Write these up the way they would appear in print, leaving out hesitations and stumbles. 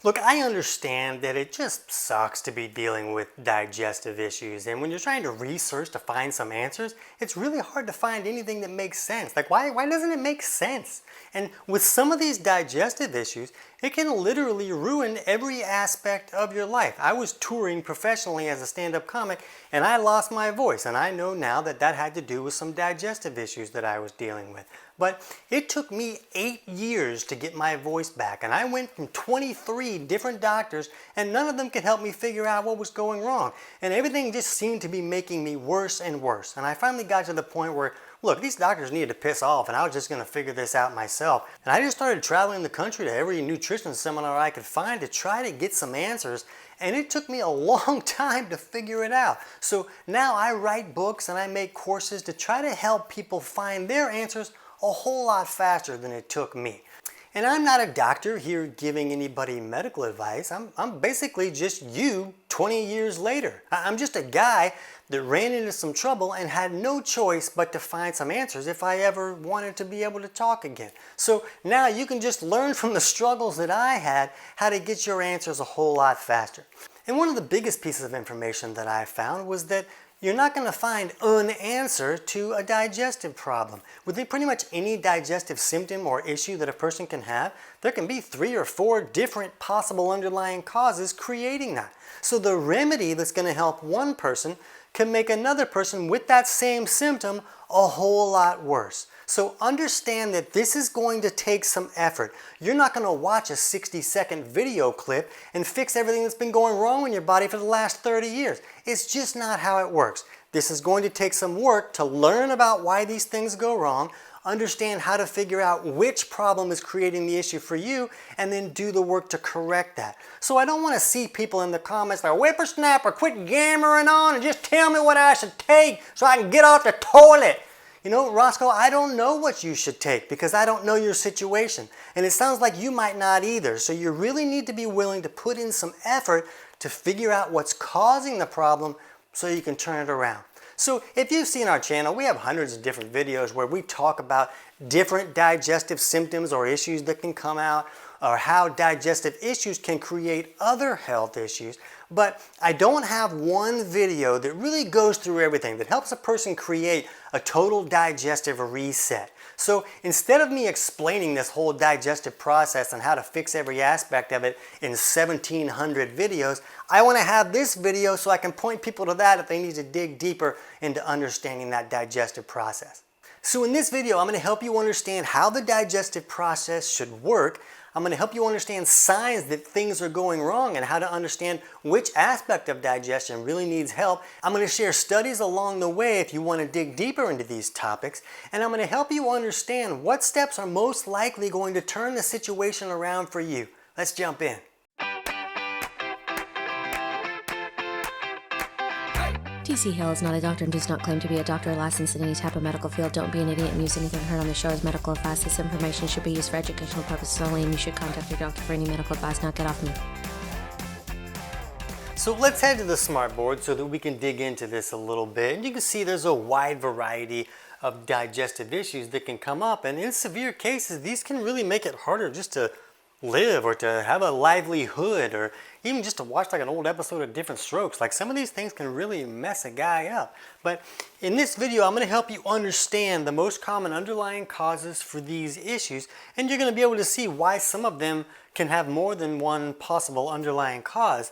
Look, I understand that it just sucks to be dealing with digestive issues, and when you're trying to research to find some answers, it's really hard to find anything that makes sense. Like, why doesn't it make sense? And with some of these digestive issues, it can literally ruin every aspect of your life. I was touring professionally as a stand-up comic, and I lost my voice, and I know now that that had to do with some digestive issues that I was dealing with. But it took me 8 years to get my voice back, and I went from 23 different doctors, and none of them could help me figure out what was going wrong. And everything just seemed to be making me worse and worse. And I finally got to the point where, look, these doctors needed to piss off, and I was just going to figure this out myself. And I just started traveling the country to every nutrition seminar I could find to try to get some answers. And it took me a long time to figure it out. So now I write books and I make courses to try to help people find their answers a whole lot faster than it took me. And I'm not a doctor here giving anybody medical advice. I'm basically just you 20 years later. I'm just a guy that ran into some trouble and had no choice but to find some answers if I ever wanted to be able to talk again. So now you can just learn from the struggles that I had how to get your answers a whole lot faster. And one of the biggest pieces of information that I found was that you're not going to find an answer to a digestive problem. With pretty much any digestive symptom or issue that a person can have, there can be 3 or 4 different possible underlying causes creating that. So the remedy that's going to help one person can make another person with that same symptom a whole lot worse. So understand that this is going to take some effort. You're not going to watch a 60-second video clip and fix everything that's been going wrong in your body for the last 30 years. It's just not how it works. This is going to take some work to learn about why these things go wrong, understand how to figure out which problem is creating the issue for you, and then do the work to correct that. So I don't want to see people in the comments like, whippersnapper, quit yammering on and just tell me what I should take so I can get off the toilet. You know, Roscoe, I don't know what you should take because I don't know your situation. And it sounds like you might not either. So you really need to be willing to put in some effort to figure out what's causing the problem so you can turn it around. So if you've seen our channel, we have hundreds of different videos where we talk about different digestive symptoms or issues that can come out, or how digestive issues can create other health issues. But I don't have one video that really goes through everything, that helps a person create a total digestive reset. So instead of me explaining this whole digestive process and how to fix every aspect of it in 1,700 videos, I want to have this video so I can point people to that if they need to dig deeper into understanding that digestive process. So in this video, I'm going to help you understand how the digestive process should work. I'm going to help you understand signs that things are going wrong and how to understand which aspect of digestion really needs help. I'm going to share studies along the way if you want to dig deeper into these topics. And I'm going to help you understand what steps are most likely going to turn the situation around for you. Let's jump in. TC Hale is not a doctor and does not claim to be a doctor or licensed in any type of medical field. Don't be an idiot and use anything heard on the show as medical advice. This information should be used for educational purposes only, and you should contact your doctor for any medical advice. Now get off me. So let's head to the smartboard so that we can dig into this a little bit. And you can see there's a wide variety of digestive issues that can come up, and in severe cases, these can really make it harder just to live or to have a livelihood, or even just to watch like an old episode of Different Strokes. Like, some of these things can really mess a guy up. But in this video, I'm going to help you understand the most common underlying causes for these issues, and you're going to be able to see why some of them can have more than one possible underlying cause.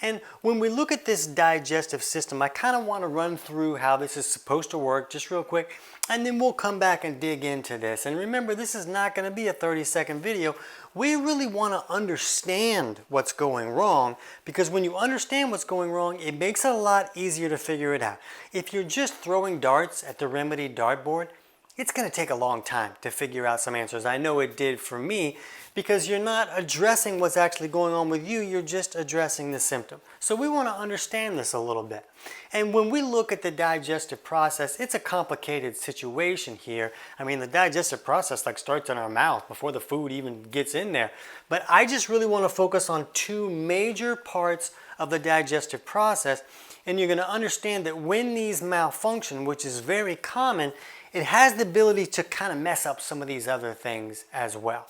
And when we look at this digestive system, I kind of want to run through how this is supposed to work just real quick, and then we'll come back and dig into this. And remember, this is not going to be a 30-second video. We really want to understand what's going wrong, because when you understand what's going wrong, it makes it a lot easier to figure it out. If you're just throwing darts at the remedy dartboard, it's going to take a long time to figure out some answers. I know it did for me, because you're not addressing what's actually going on with you, you're just addressing the symptom. So we want to understand this a little bit. And when we look at the digestive process, it's a complicated situation here. I mean, the digestive process like starts in our mouth before the food even gets in there. But I just really want to focus on 2 major parts of the digestive process, and you're going to understand that when these malfunction, which is very common, it has the ability to kind of mess up some of these other things as well.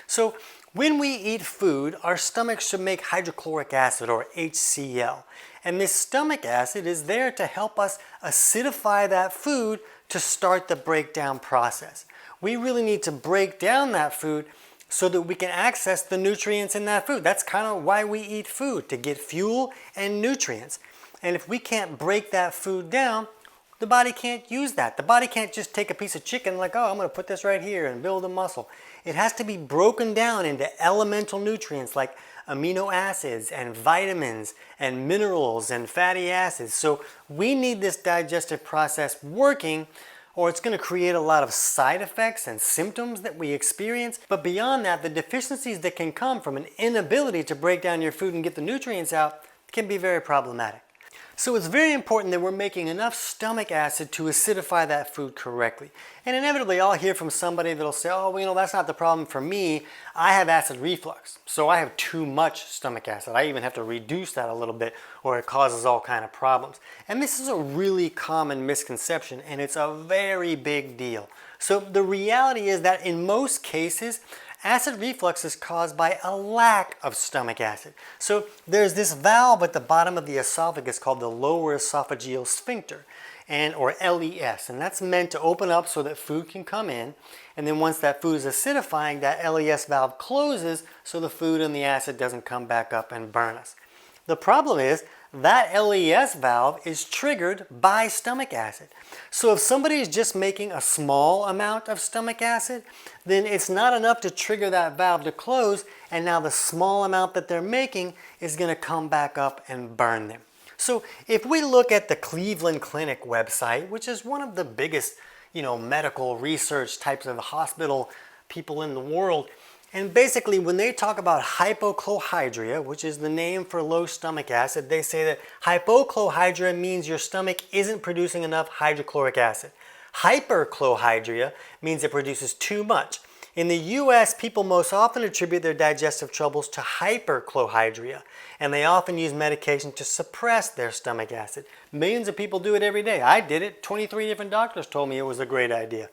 So When we eat food, our stomach should make hydrochloric acid, or HCl. And this stomach acid is there to help us acidify that food to start the breakdown process. We really need to break down that food so that we can access the nutrients in that food. That's kind of why we eat food, to get fuel and nutrients. And if we can't break that food down, the body can't use that. The body can't just take a piece of chicken like, oh, I'm going to put this right here and build a muscle. It has to be broken down into elemental nutrients like amino acids and vitamins and minerals and fatty acids. So we need this digestive process working, or it's going to create a lot of side effects and symptoms that we experience. But beyond that, the deficiencies that can come from an inability to break down your food and get the nutrients out can be very problematic. So it's very important that we're making enough stomach acid to acidify that food correctly. And inevitably I'll hear from somebody that'll say, oh, well, that's not the problem for me. I have acid reflux, so I have too much stomach acid. I even have to reduce that a little bit or it causes all kind of problems. And this is a really common misconception, and it's a very big deal. So the reality is that in most cases, acid reflux is caused by a lack of stomach acid. So there's this valve at the bottom of the esophagus called the lower esophageal sphincter, or LES, and that's meant to open up so that food can come in, and then once that food is acidifying, that LES valve closes so the food and the acid doesn't come back up and burn us. The problem is that LES valve is triggered by stomach acid. So if somebody is just making a small amount of stomach acid, then it's not enough to trigger that valve to close, and now the small amount that they're making is going to come back up and burn them. So if we look at the Cleveland Clinic website, which is one of the biggest, medical research types of hospital people in the world, and basically when they talk about hypochlorhydria, which is the name for low stomach acid, they say that hypochlorhydria means your stomach isn't producing enough hydrochloric acid. Hyperchlorhydria means it produces too much. In the US, people most often attribute their digestive troubles to hyperchlorhydria, and they often use medication to suppress their stomach acid. Millions of people do it every day. I did it. 23 different doctors told me it was a great idea.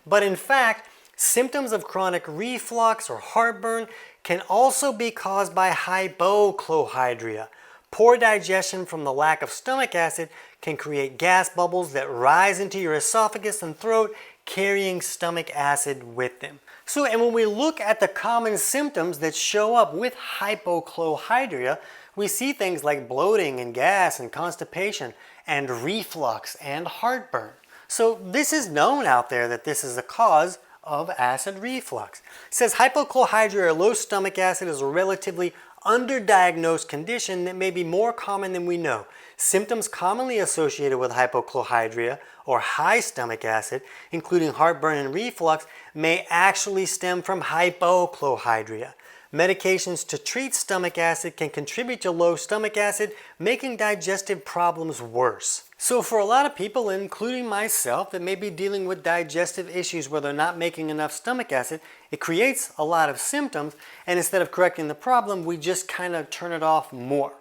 But in fact, symptoms of chronic reflux or heartburn can also be caused by hypochlorhydria. Poor digestion from the lack of stomach acid can create gas bubbles that rise into your esophagus and throat, carrying stomach acid with them. So, and when we look at the common symptoms that show up with hypochlorhydria, we see things like bloating and gas and constipation and reflux and heartburn. So this is known out there that this is a cause of acid reflux. It says hypochlorhydria or low stomach acid is a relatively underdiagnosed condition that may be more common than we know. Symptoms commonly associated with hypochlorhydria or high stomach acid, including heartburn and reflux, may actually stem from hypochlorhydria. Medications to treat stomach acid can contribute to low stomach acid, making digestive problems worse. So for a lot of people, including myself, that may be dealing with digestive issues where they're not making enough stomach acid, it creates a lot of symptoms, and instead of correcting the problem, we just kind of turn it off more.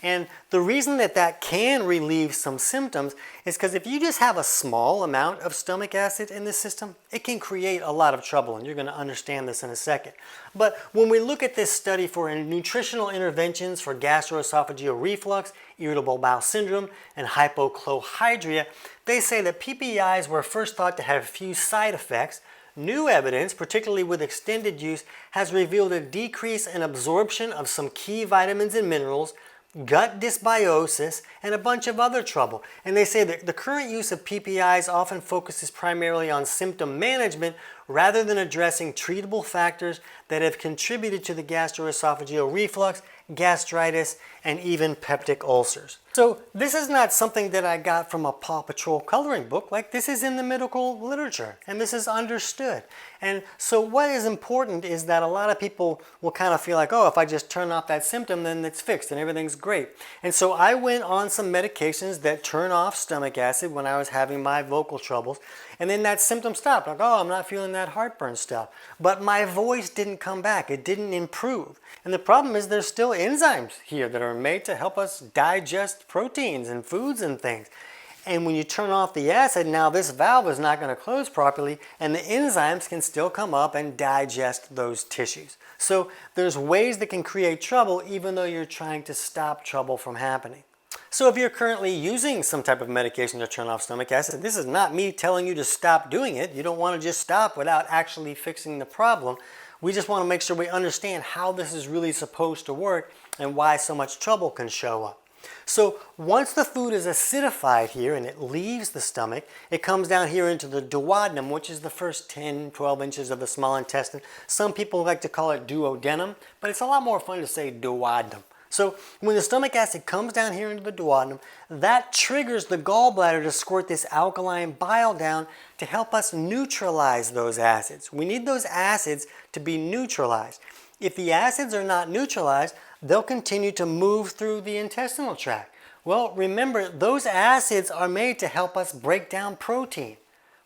And the reason that that can relieve some symptoms is because if you just have a small amount of stomach acid in the system, it can create a lot of trouble, and you're going to understand this in a second. But when we look at this study for nutritional interventions for gastroesophageal reflux, irritable bowel syndrome, and hypochlorhydria, they say that PPIs were first thought to have few side effects. New evidence, particularly with extended use, has revealed a decrease in absorption of some key vitamins and minerals, gut dysbiosis, and a bunch of other trouble. And they say that the current use of PPIs often focuses primarily on symptom management rather than addressing treatable factors that have contributed to the gastroesophageal reflux, gastritis, and even peptic ulcers. So this is not something that I got from a Paw Patrol coloring book. Like, this is in the medical literature, and this is understood. And so what is important is that a lot of people will kind of feel like, oh, if I just turn off that symptom, then it's fixed and everything's great. And so I went on some medications that turn off stomach acid when I was having my vocal troubles, and then that symptom stopped. Like, oh, I'm not feeling that heartburn stuff. But my voice didn't come back. It didn't improve. And the problem is there's still enzymes here that are made to help us digest proteins and foods and things. And when you turn off the acid, now this valve is not going to close properly, and the enzymes can still come up and digest those tissues. So there's ways that can create trouble even though you're trying to stop trouble from happening. So if you're currently using some type of medication to turn off stomach acid, this is not me telling you to stop doing it. You don't want to just stop without actually fixing the problem. We just want to make sure we understand how this is really supposed to work and why so much trouble can show up. So once the food is acidified here and it leaves the stomach, it comes down here into the duodenum, which is the first 10, 12 inches of the small intestine. Some people like to call it duodenum, but it's a lot more fun to say duodenum. So when the stomach acid comes down here into the duodenum, that triggers the gallbladder to squirt this alkaline bile down to help us neutralize those acids. We need those acids to be neutralized. If the acids are not neutralized, they'll continue to move through the intestinal tract. Well, remember, those acids are made to help us break down protein.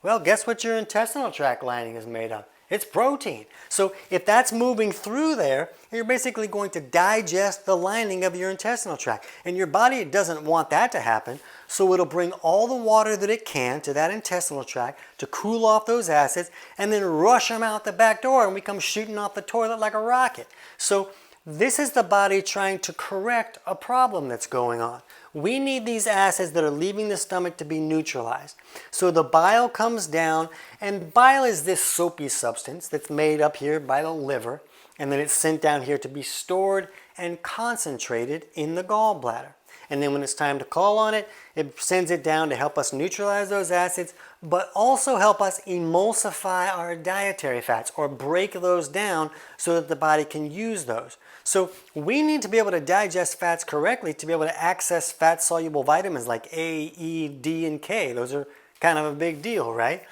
Well, guess what your intestinal tract lining is made of? It's protein. So if that's moving through there, you're basically going to digest the lining of your intestinal tract. And your body doesn't want that to happen, so it'll bring all the water that it can to that intestinal tract to cool off those acids and then rush them out the back door and we come shooting off the toilet like a rocket. So this is the body trying to correct a problem that's going on. We need these acids that are leaving the stomach to be neutralized. So the bile comes down, and bile is this soapy substance that's made up here by the liver, and then it's sent down here to be stored and concentrated in the gallbladder. And then when it's time to call on it, it sends it down to help us neutralize those acids, but also help us emulsify our dietary fats or break those down so that the body can use those. So we need to be able to digest fats correctly to be able to access fat-soluble vitamins like A, E, D, and K. Those are kind of a big deal, right?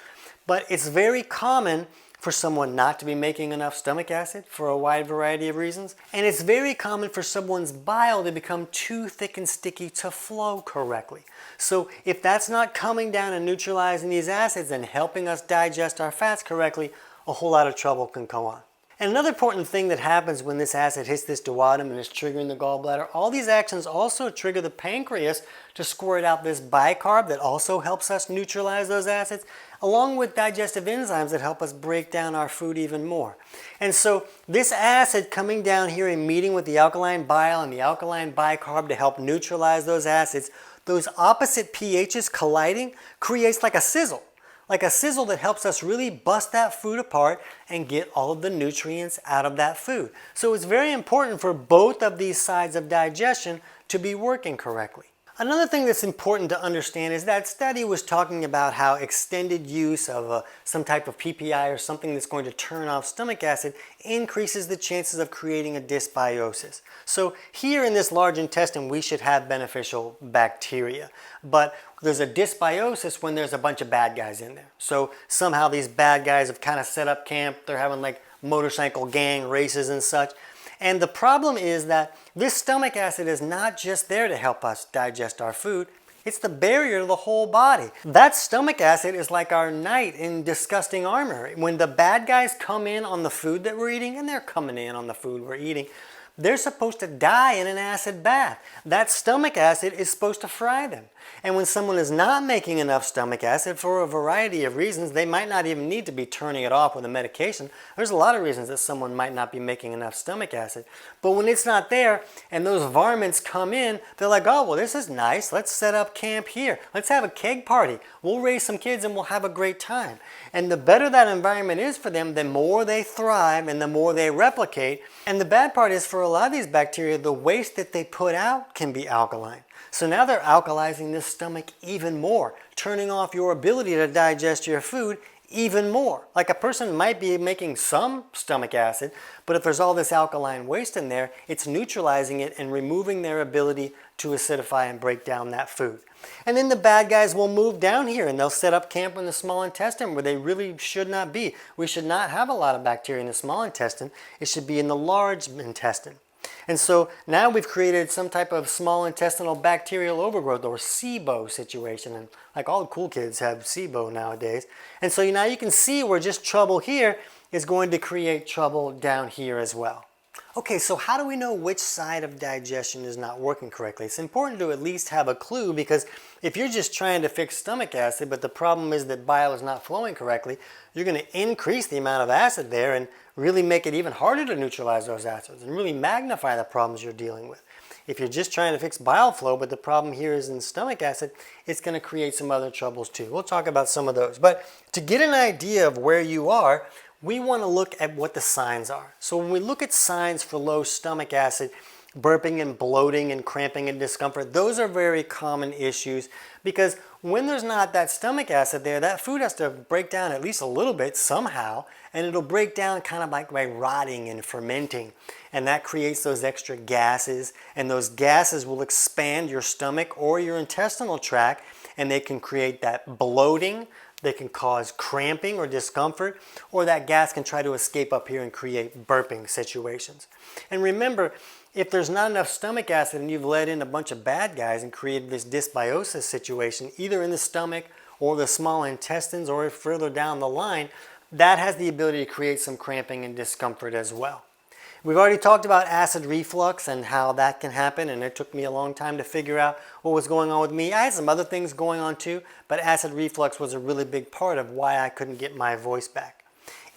But it's very common for someone not to be making enough stomach acid for a wide variety of reasons. And it's very common for someone's bile to become too thick and sticky to flow correctly. So if that's not coming down and neutralizing these acids and helping us digest our fats correctly, a whole lot of trouble can go on. And another important thing that happens when this acid hits this duodenum and is triggering the gallbladder, all these actions also trigger the pancreas to squirt out this bicarb that also helps us neutralize those acids, along with digestive enzymes that help us break down our food even more. And so this acid coming down here and meeting with the alkaline bile and the alkaline bicarb to help neutralize those acids, those opposite pHs colliding creates like a sizzle that helps us really bust that food apart and get all of the nutrients out of that food. So it's very important for both of these sides of digestion to be working correctly. Another thing that's important to understand is that study was talking about how extended use of some type of PPI or something that's going to turn off stomach acid increases the chances of creating a dysbiosis. So here in this large intestine, we should have beneficial bacteria, but there's a dysbiosis when there's a bunch of bad guys in there. So somehow these bad guys have kind of set up camp. They're having like motorcycle gang races and such. And the problem is that this stomach acid is not just there to help us digest our food, it's the barrier to the whole body. That stomach acid is like our knight in disgusting armor. When the bad guys come in on the food that we're eating, and they're coming in on the food we're eating, they're supposed to die in an acid bath. That stomach acid is supposed to fry them. And when someone is not making enough stomach acid for a variety of reasons, they might not even need to be turning it off with a medication. There's a lot of reasons that someone might not be making enough stomach acid. But when it's not there and those varmints come in, they're like, oh, well, this is nice. Let's set up camp here. Let's have a keg party. We'll raise some kids and we'll have a great time. And the better that environment is for them, the more they thrive and the more they replicate. And the bad part is for a lot of these bacteria, the waste that they put out can be alkaline. So now they're alkalizing this stomach even more, turning off your ability to digest your food even more. Like a person might be making some stomach acid, but if there's all this alkaline waste in there, it's neutralizing it and removing their ability to acidify and break down that food. And then the bad guys will move down here and they'll set up camp in the small intestine where they really should not be. We should not have a lot of bacteria in the small intestine. It should be in the large intestine. And so now we've created some type of small intestinal bacterial overgrowth or SIBO situation. And like all the cool kids have SIBO nowadays. And so now you can see where just trouble here is going to create trouble down here as well. Okay, so how do we know which side of digestion is not working correctly? It's important to at least have a clue, because if you're just trying to fix stomach acid, but the problem is that bile is not flowing correctly, you're going to increase the amount of acid there and really make it even harder to neutralize those acids and really magnify the problems you're dealing with. If you're just trying to fix bile flow, but the problem here is in stomach acid, it's going to create some other troubles too. We'll talk about some of those. But to get an idea of where you are, we want to look at what the signs are. So when we look at signs for low stomach acid, burping and bloating and cramping and discomfort, those are very common issues, because when there's not that stomach acid there, that food has to break down at least a little bit somehow, and it'll break down kind of like by rotting and fermenting. And that creates those extra gases, and those gases will expand your stomach or your intestinal tract, and they can create that bloating. They can cause cramping or discomfort, or that gas can try to escape up here and create burping situations. And remember, if there's not enough stomach acid and you've let in a bunch of bad guys and created this dysbiosis situation, either in the stomach or the small intestines or further down the line, that has the ability to create some cramping and discomfort as well. We've already talked about acid reflux and how that can happen, and it took me a long time to figure out what was going on with me. I had some other things going on too, but acid reflux was a really big part of why I couldn't get my voice back.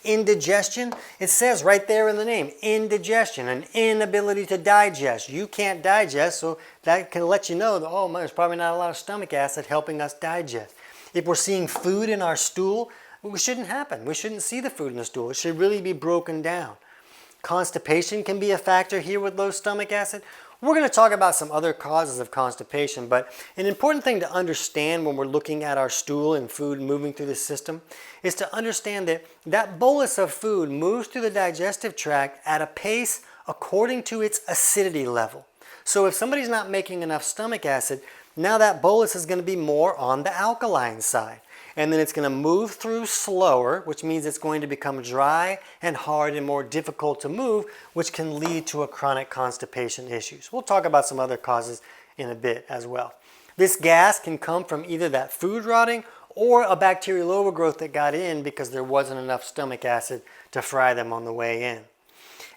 Indigestion, it says right there in the name, indigestion, an inability to digest. You can't digest, so that can let you know that, oh, there's probably not a lot of stomach acid helping us digest. If we're seeing food in our stool, it shouldn't happen. We shouldn't see the food in the stool. It should really be broken down. Constipation can be a factor here with low stomach acid. We're going to talk about some other causes of constipation, but an important thing to understand when we're looking at our stool and food moving through the system is to understand that that bolus of food moves through the digestive tract at a pace according to its acidity level. So if somebody's not making enough stomach acid, now that bolus is going to be more on the alkaline side. And then it's going to move through slower, which means it's going to become dry and hard and more difficult to move, which can lead to a chronic constipation issues. We'll talk about some other causes in a bit as well. This gas can come from either that food rotting or a bacterial overgrowth that got in because there wasn't enough stomach acid to fry them on the way in.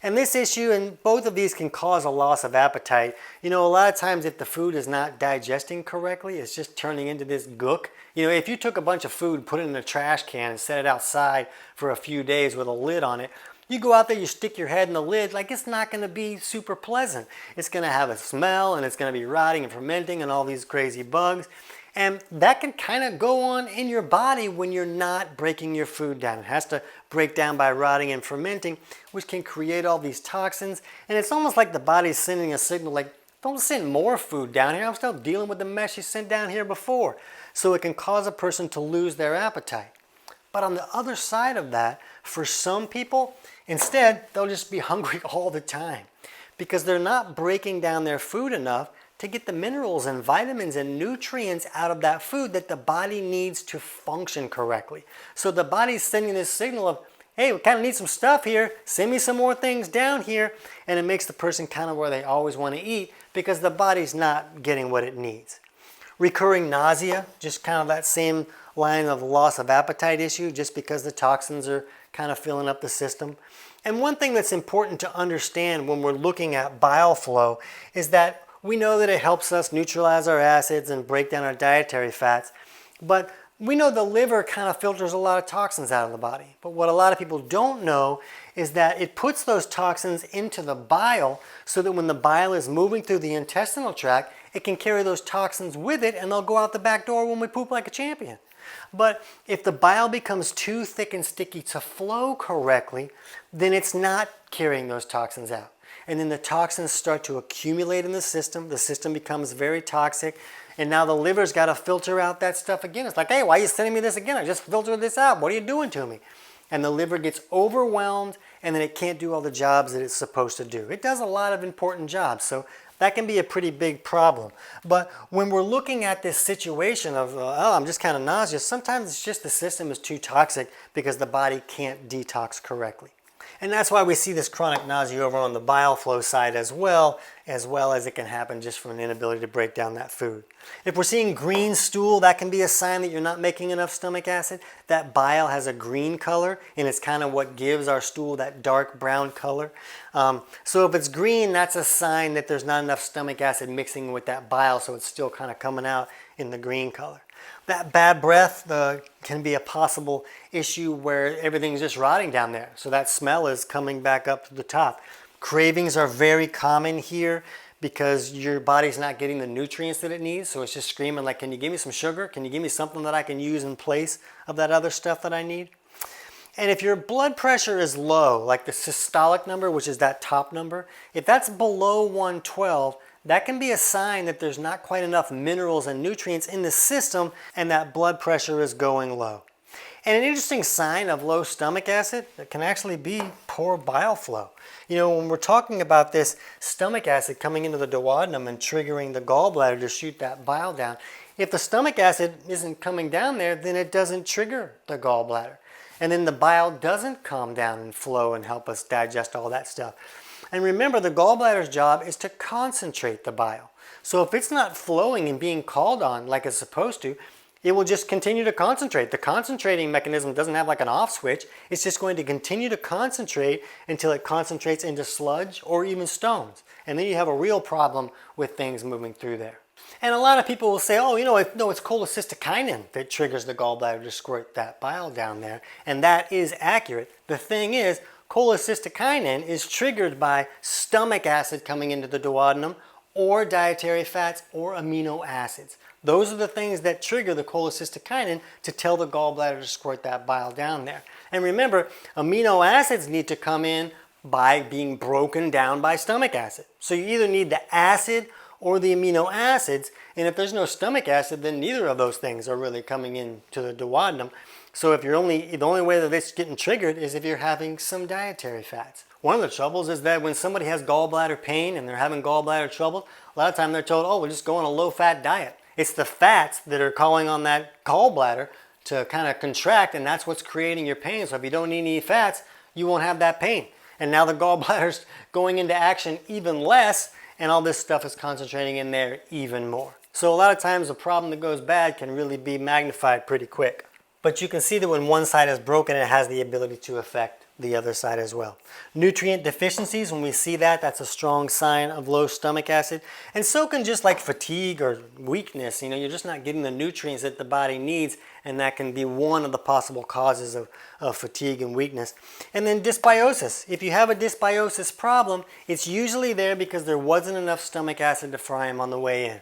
And this issue, and both of these can cause a loss of appetite. You know, a lot of times if the food is not digesting correctly, it's just turning into this gook. You know, if you took a bunch of food, put it in a trash can and set it outside for a few days with a lid on it, you go out there, you stick your head in the lid, like it's not going to be super pleasant. It's going to have a smell, and it's going to be rotting and fermenting and all these crazy bugs. And that can kind of go on in your body when you're not breaking your food down. It has to break down by rotting and fermenting, which can create all these toxins. And it's almost like the body's sending a signal like, don't send more food down here. I'm still dealing with the mess you sent down here before. So it can cause a person to lose their appetite. But on the other side of that, for some people, instead, they'll just be hungry all the time because they're not breaking down their food enough to get the minerals and vitamins and nutrients out of that food that the body needs to function correctly. So the body's sending this signal of, hey, we kind of need some stuff here, send me some more things down here, and it makes the person kind of where they always want to eat because the body's not getting what it needs. Recurring nausea, just kind of that same line of loss of appetite issue, just because the toxins are kind of filling up the system. And one thing that's important to understand when we're looking at bile flow is that we know that it helps us neutralize our acids and break down our dietary fats, but we know the liver kind of filters a lot of toxins out of the body. But what a lot of people don't know is that it puts those toxins into the bile so that when the bile is moving through the intestinal tract, it can carry those toxins with it and they'll go out the back door when we poop like a champion. But if the bile becomes too thick and sticky to flow correctly, then it's not carrying those toxins out. And then the toxins start to accumulate in the system becomes very toxic, and now the liver's got to filter out that stuff again. It's like, hey, why are you sending me this again? I just filtered this out. What are you doing to me? And the liver gets overwhelmed, and then it can't do all the jobs that it's supposed to do. It does a lot of important jobs, so that can be a pretty big problem. But when we're looking at this situation of, oh, I'm just kind of nauseous, sometimes it's just the system is too toxic because the body can't detox correctly. And that's why we see this chronic nausea over on the bile flow side as well as it can happen just from an inability to break down that food. If we're seeing green stool, that can be a sign that you're not making enough stomach acid. That bile has a green color, and it's kind of what gives our stool that dark brown color. So if it's green, that's a sign that there's not enough stomach acid mixing with that bile, so it's still kind of coming out in the green color. That bad breath can be a possible issue where everything's just rotting down there. So that smell is coming back up to the top. Cravings are very common here because your body's not getting the nutrients that it needs. So it's just screaming like, can you give me some sugar? Can you give me something that I can use in place of that other stuff that I need? And if your blood pressure is low, like the systolic number, which is that top number, if that's below 112, that can be a sign that there's not quite enough minerals and nutrients in the system and that blood pressure is going low. And an interesting sign of low stomach acid can actually be poor bile flow. You know, when we're talking about this stomach acid coming into the duodenum and triggering the gallbladder to shoot that bile down, if the stomach acid isn't coming down there, then it doesn't trigger the gallbladder. And then the bile doesn't calm down and flow and help us digest all that stuff. And remember, the gallbladder's job is to concentrate the bile. So if it's not flowing and being called on like it's supposed to, it will just continue to concentrate. The concentrating mechanism doesn't have like an off switch. It's just going to continue to concentrate until it concentrates into sludge or even stones. And then you have a real problem with things moving through there. And a lot of people will say, oh, you know, no, it's cholecystokinin that triggers the gallbladder to squirt that bile down there. And that is accurate. The thing is, cholecystokinin is triggered by stomach acid coming into the duodenum or dietary fats or amino acids. Those are the things that trigger the cholecystokinin to tell the gallbladder to squirt that bile down there. And remember, amino acids need to come in by being broken down by stomach acid. So you either need the acid or the amino acids, and if there's no stomach acid, then neither of those things are really coming into the duodenum. So if the only way that it's getting triggered is if you're having some dietary fats. One of the troubles is that when somebody has gallbladder pain and they're having gallbladder trouble, a lot of time they're told, oh, we'll just go on a low-fat diet. It's the fats that are calling on that gallbladder to kind of contract, and that's what's creating your pain. So if you don't eat any fats, you won't have that pain. And now the gallbladder's going into action even less, and all this stuff is concentrating in there even more. So a lot of times a problem that goes bad can really be magnified pretty quick. But you can see that when one side is broken, it has the ability to affect the other side as well. Nutrient deficiencies, when we see that, that's a strong sign of low stomach acid. And so can just like fatigue or weakness. You know, you're just not getting the nutrients that the body needs, and that can be one of the possible causes of fatigue and weakness. And then dysbiosis. If you have a dysbiosis problem, it's usually there because there wasn't enough stomach acid to fry them on the way in.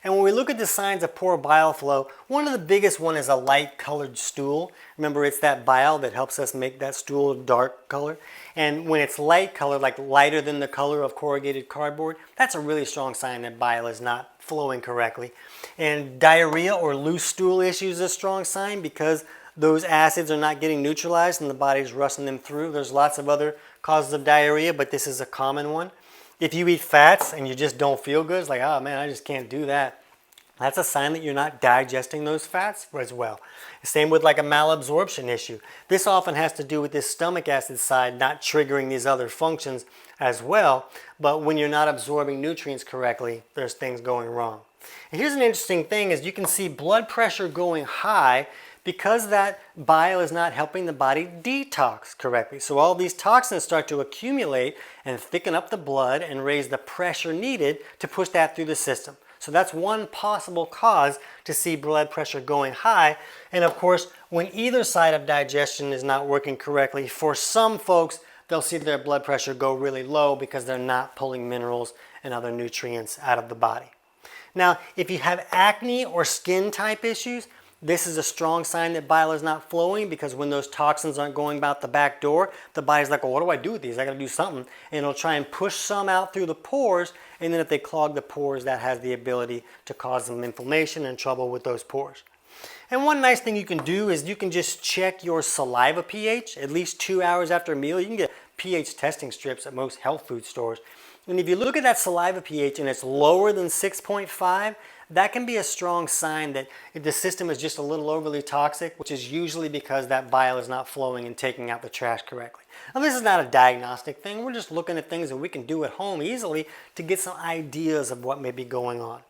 And when we look at the signs of poor bile flow, one of the biggest one is a light colored stool. Remember, it's that bile that helps us make that stool dark color. And when it's light colored, like lighter than the color of corrugated cardboard, that's a really strong sign that bile is not flowing correctly. And diarrhea or loose stool issues is a strong sign because those acids are not getting neutralized and the body's rushing them through. There's lots of other causes of diarrhea, but this is a common one. If you eat fats and you just don't feel good, it's like, oh man, I just can't do that. That's a sign that you're not digesting those fats as well. Same with like a malabsorption issue. This often has to do with this stomach acid side not triggering these other functions as well. But when you're not absorbing nutrients correctly, there's things going wrong. And here's an interesting thing is you can see blood pressure going high because that bile is not helping the body detox correctly. So all these toxins start to accumulate and thicken up the blood and raise the pressure needed to push that through the system. So that's one possible cause to see blood pressure going high. And of course, when either side of digestion is not working correctly, for some folks, they'll see their blood pressure go really low because they're not pulling minerals and other nutrients out of the body. Now, if you have acne or skin type issues, this is a strong sign that bile is not flowing because when those toxins aren't going out the back door, the body's like, well, what do I do with these? I gotta do something. And it'll try and push some out through the pores, and then if they clog the pores, that has the ability to cause some inflammation and trouble with those pores. And one nice thing you can do is you can just check your saliva pH at least 2 hours after a meal. You can get pH testing strips at most health food stores. And if you look at that saliva pH and it's lower than 6.5, that can be a strong sign that the system is just a little overly toxic, which is usually because that bile is not flowing and taking out the trash correctly. Now, this is not a diagnostic thing. We're just looking at things that we can do at home easily to get some ideas of what may be going on.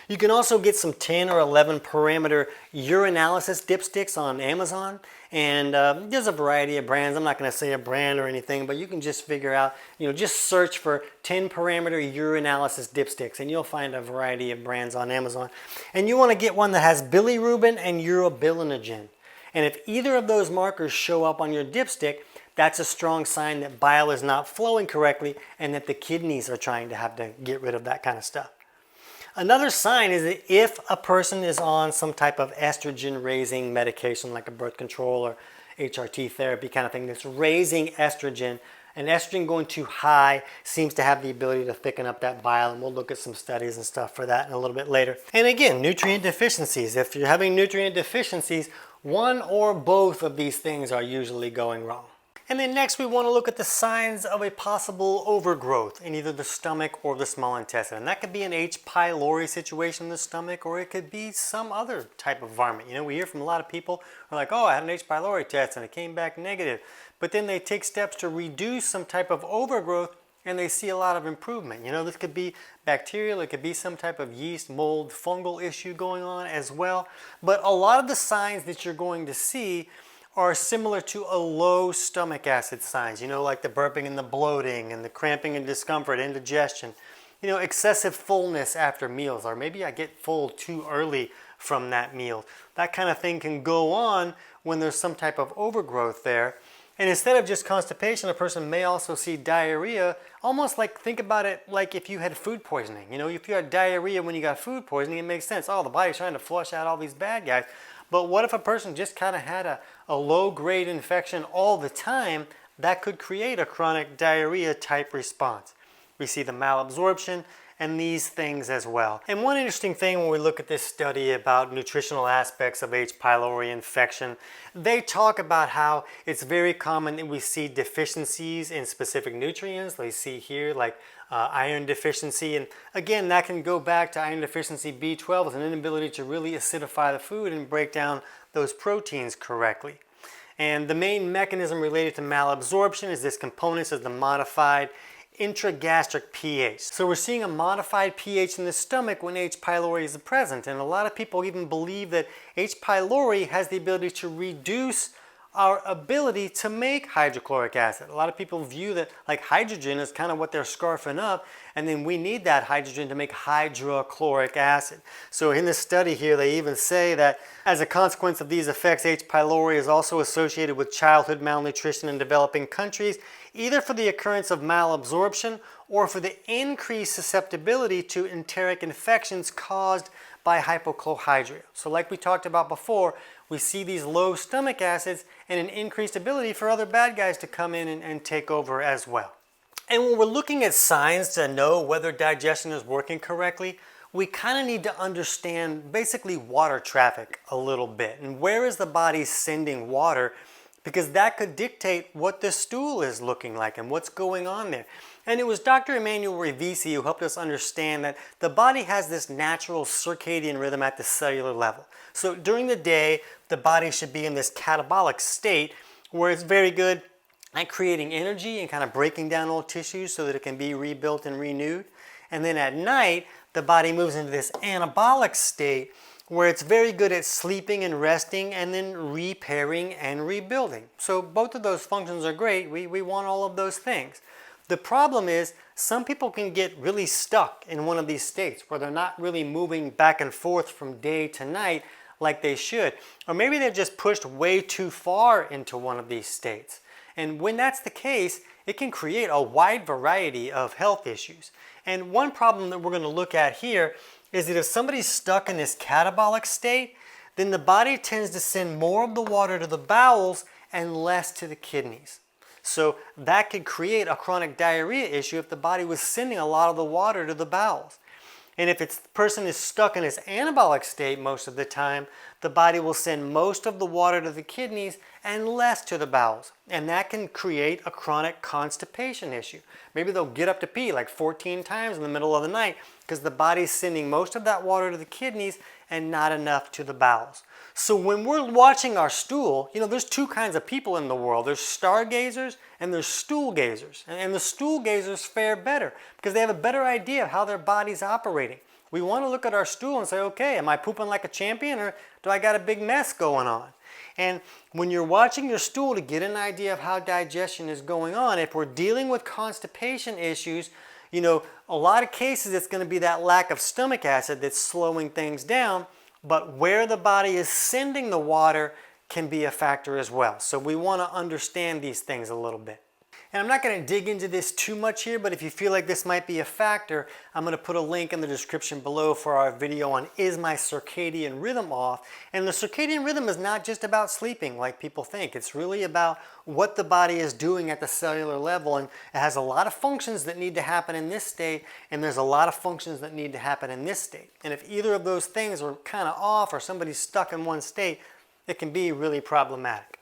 You can also get some 10 or 11 parameter urinalysis dipsticks on Amazon, and there's a variety of brands. I'm not going to say a brand or anything, but you can just figure out, just search for 10 parameter urinalysis dipsticks and you'll find a variety of brands on Amazon. And you want to get one that has bilirubin and urobilinogen. And if either of those markers show up on your dipstick, that's a strong sign that bile is not flowing correctly and that the kidneys are trying to have to get rid of that kind of stuff. Another sign is that if a person is on some type of estrogen raising medication like a birth control or HRT therapy kind of thing that's raising estrogen, and estrogen going too high seems to have the ability to thicken up that bile, and we'll look at some studies and stuff for that in a little bit later. And again, nutrient deficiencies. If you're having nutrient deficiencies, one or both of these things are usually going wrong. And then next we want to look at the signs of a possible overgrowth in either the stomach or the small intestine. And that could be an H. pylori situation in the stomach, or it could be some other type of varmint. We hear from a lot of people who are like, oh, I had an H. pylori test and it came back negative. But then they take steps to reduce some type of overgrowth and they see a lot of improvement. This could be bacterial, it could be some type of yeast, mold, fungal issue going on as well. But a lot of the signs that you're going to see are similar to a low stomach acid signs, like the burping and the bloating and the cramping and discomfort, indigestion, excessive fullness after meals, or maybe I get full too early from that meal. That kind of thing can go on when there's some type of overgrowth there. And instead of just constipation, a person may also see diarrhea, almost like, think about it like if you had food poisoning. If you had diarrhea when you got food poisoning, it makes sense. Oh, the body's trying to flush out all these bad guys. But what if a person just kind of had a low-grade infection all the time? That could create a chronic diarrhea type response. We see the malabsorption and these things as well. And one interesting thing when we look at this study about nutritional aspects of H. pylori infection, they talk about how it's very common that we see deficiencies in specific nutrients. They see here like iron deficiency, and again that can go back to iron deficiency B12 with an inability to really acidify the food and break down those proteins correctly. And the main mechanism related to malabsorption is this component is the modified intragastric pH. So we're seeing a modified pH in the stomach when H. pylori is present, and a lot of people even believe that H. pylori has the ability to reduce our ability to make hydrochloric acid. A lot of people view that like hydrogen is kind of what they're scarfing up, and then we need that hydrogen to make hydrochloric acid. So in this study here, they even say that as a consequence of these effects, H. pylori is also associated with childhood malnutrition in developing countries, either for the occurrence of malabsorption or for the increased susceptibility to enteric infections caused by hypochlorhydria. So like we talked about before, we see these low stomach acids and an increased ability for other bad guys to come in and take over as well. And when we're looking at signs to know whether digestion is working correctly, we kind of need to understand basically water traffic a little bit. And where is the body sending water? Because that could dictate what the stool is looking like and what's going on there. And it was Dr. Emmanuel Revisi who helped us understand that the body has this natural circadian rhythm at the cellular level. So during the day, the body should be in this catabolic state where it's very good at creating energy and kind of breaking down old tissues so that it can be rebuilt and renewed. And then at night, the body moves into this anabolic state where it's very good at sleeping and resting and then repairing and rebuilding. So both of those functions are great. We want all of those things. The problem is some people can get really stuck in one of these states where they're not really moving back and forth from day to night like they should. Or maybe they're just pushed way too far into one of these states. And when that's the case, it can create a wide variety of health issues. And one problem that we're going to look at here is that if somebody's stuck in this catabolic state, then the body tends to send more of the water to the bowels and less to the kidneys. So that could create a chronic diarrhea issue if the body was sending a lot of the water to the bowels. And if the person is stuck in this anabolic state most of the time, the body will send most of the water to the kidneys and less to the bowels. And that can create a chronic constipation issue. Maybe they'll get up to pee like 14 times in the middle of the night because the body's sending most of that water to the kidneys and not enough to the bowels. So when we're watching our stool, there's two kinds of people in the world. There's stargazers and there's stool gazers. And the stool gazers fare better because they have a better idea of how their body's operating. We want to look at our stool and say, okay, am I pooping like a champion or do I got a big mess going on? And when you're watching your stool to get an idea of how digestion is going on, if we're dealing with constipation issues, a lot of cases it's going to be that lack of stomach acid that's slowing things down, but where the body is sending the water can be a factor as well. So we want to understand these things a little bit. And I'm not going to dig into this too much here, but if you feel like this might be a factor, I'm going to put a link in the description below for our video on Is My Circadian Rhythm Off? And the circadian rhythm is not just about sleeping like people think. It's really about what the body is doing at the cellular level, and it has a lot of functions that need to happen in this state, and there's a lot of functions that need to happen in this state. And if either of those things are kind of off or somebody's stuck in one state, it can be really problematic.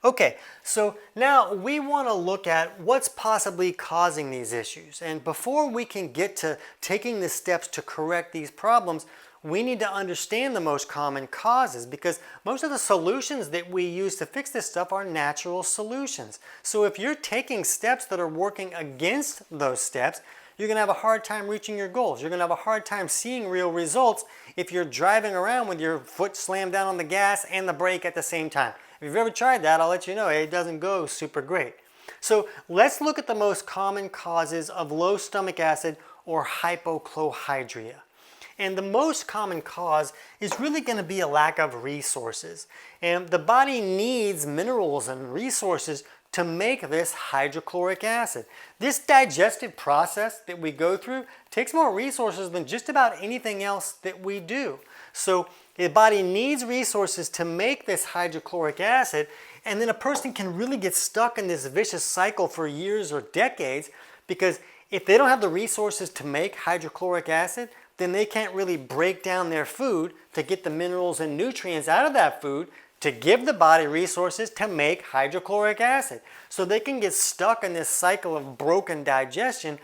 Okay, so now we want to look at what's possibly causing these issues. And before we can get to taking the steps to correct these problems, we need to understand the most common causes because most of the solutions that we use to fix this stuff are natural solutions. So if you're taking steps that are working against those steps, you're going to have a hard time reaching your goals. You're going to have a hard time seeing real results if you're driving around with your foot slammed down on the gas and the brake at the same time. If you've ever tried that, I'll let you know it doesn't go super great. So let's look at the most common causes of low stomach acid or hypochlorhydria. And the most common cause is really going to be a lack of resources. And the body needs minerals and resources to make this hydrochloric acid. This digestive process that we go through takes more resources than just about anything else that we do. So the body needs resources to make this hydrochloric acid, and then a person can really get stuck in this vicious cycle for years or decades because if they don't have the resources to make hydrochloric acid, then they can't really break down their food to get the minerals and nutrients out of that food to give the body resources to make hydrochloric acid. So they can get stuck in this cycle of broken digestion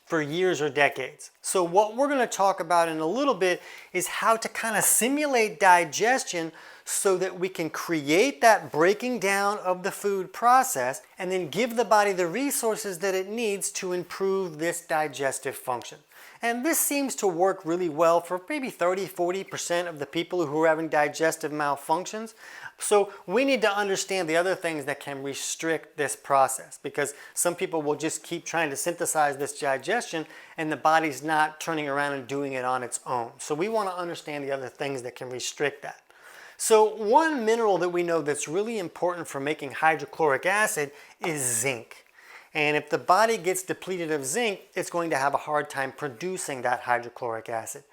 for years or decades. So what we're going to talk about in a little bit is how to kind of simulate digestion so that we can create that breaking down of the food process and then give the body the resources that it needs to improve this digestive function. And this seems to work really well for maybe 30-40% of the people who are having digestive malfunctions. So we need to understand the other things that can restrict this process because some people will just keep trying to synthesize this digestion and the body's not turning around and doing it on its own. So we want to understand the other things that can restrict that. So one mineral that we know that's really important for making hydrochloric acid is zinc. And if the body gets depleted of zinc, it's going to have a hard time producing that hydrochloric acid.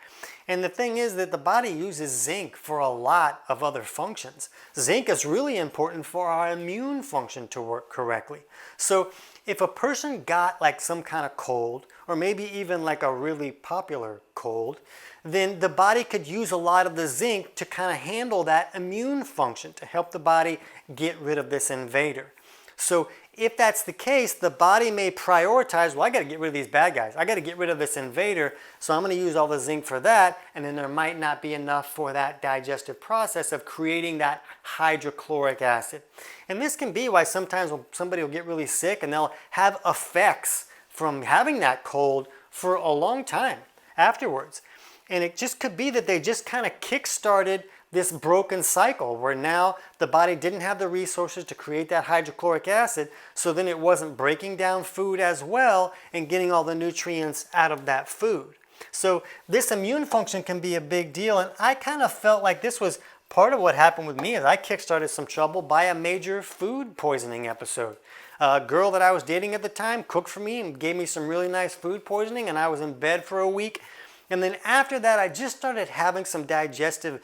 And the thing is that the body uses zinc for a lot of other functions. Zinc is really important for our immune function to work correctly. So if a person got like some kind of cold, or maybe even like a really popular cold, then the body could use a lot of the zinc to kind of handle that immune function to help the body get rid of this invader. So if that's the case, the body may prioritize, well, I got to get rid of these bad guys. I got to get rid of this invader, so I'm going to use all the zinc for that, and then there might not be enough for that digestive process of creating that hydrochloric acid. And this can be why sometimes somebody will get really sick and they'll have effects from having that cold for a long time afterwards. And it just could be that they just kind of kick-started this broken cycle where now the body didn't have the resources to create that hydrochloric acid, so then it wasn't breaking down food as well and getting all the nutrients out of that food. So this immune function can be a big deal, and I kind of felt like this was part of what happened with me is I kick-started some trouble by a major food poisoning episode. A girl that I was dating at the time cooked for me and gave me some really nice food poisoning, and I was in bed for a week. And then after that, I just started having some digestive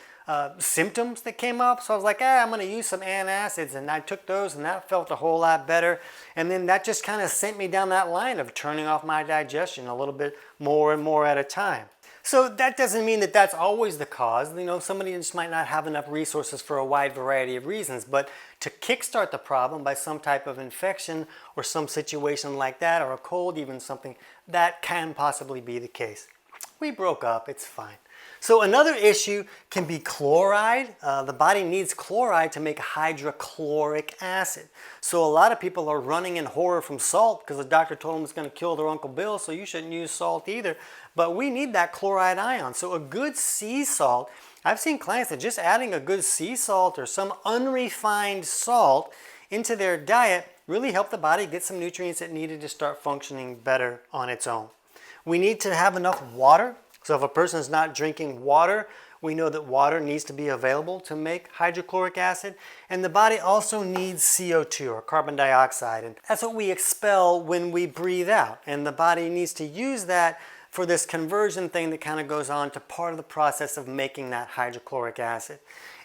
symptoms that came up. So I was like, I'm going to use some antacids. And I took those and that felt a whole lot better. And then that just kind of sent me down that line of turning off my digestion a little bit more and more at a time. So that doesn't mean that that's always the cause. You know, somebody just might not have enough resources for a wide variety of reasons, but to kickstart the problem by some type of infection or some situation like that, or a cold, even something, that can possibly be the case. We broke up, it's fine. So another issue can be chloride. The body needs chloride to make hydrochloric acid. So a lot of people are running in horror from salt because the doctor told them it's going to kill their Uncle Bill, so you shouldn't use salt either. But we need that chloride ion. So a good sea salt, I've seen clients that just adding a good sea salt or some unrefined salt into their diet really help the body get some nutrients it needed to start functioning better on its own. We need to have enough water. So if a person is not drinking water, we know that water needs to be available to make hydrochloric acid. And the body also needs CO2 or carbon dioxide. And that's what we expel when we breathe out. And the body needs to use that for this conversion thing that kind of goes on to part of the process of making that hydrochloric acid.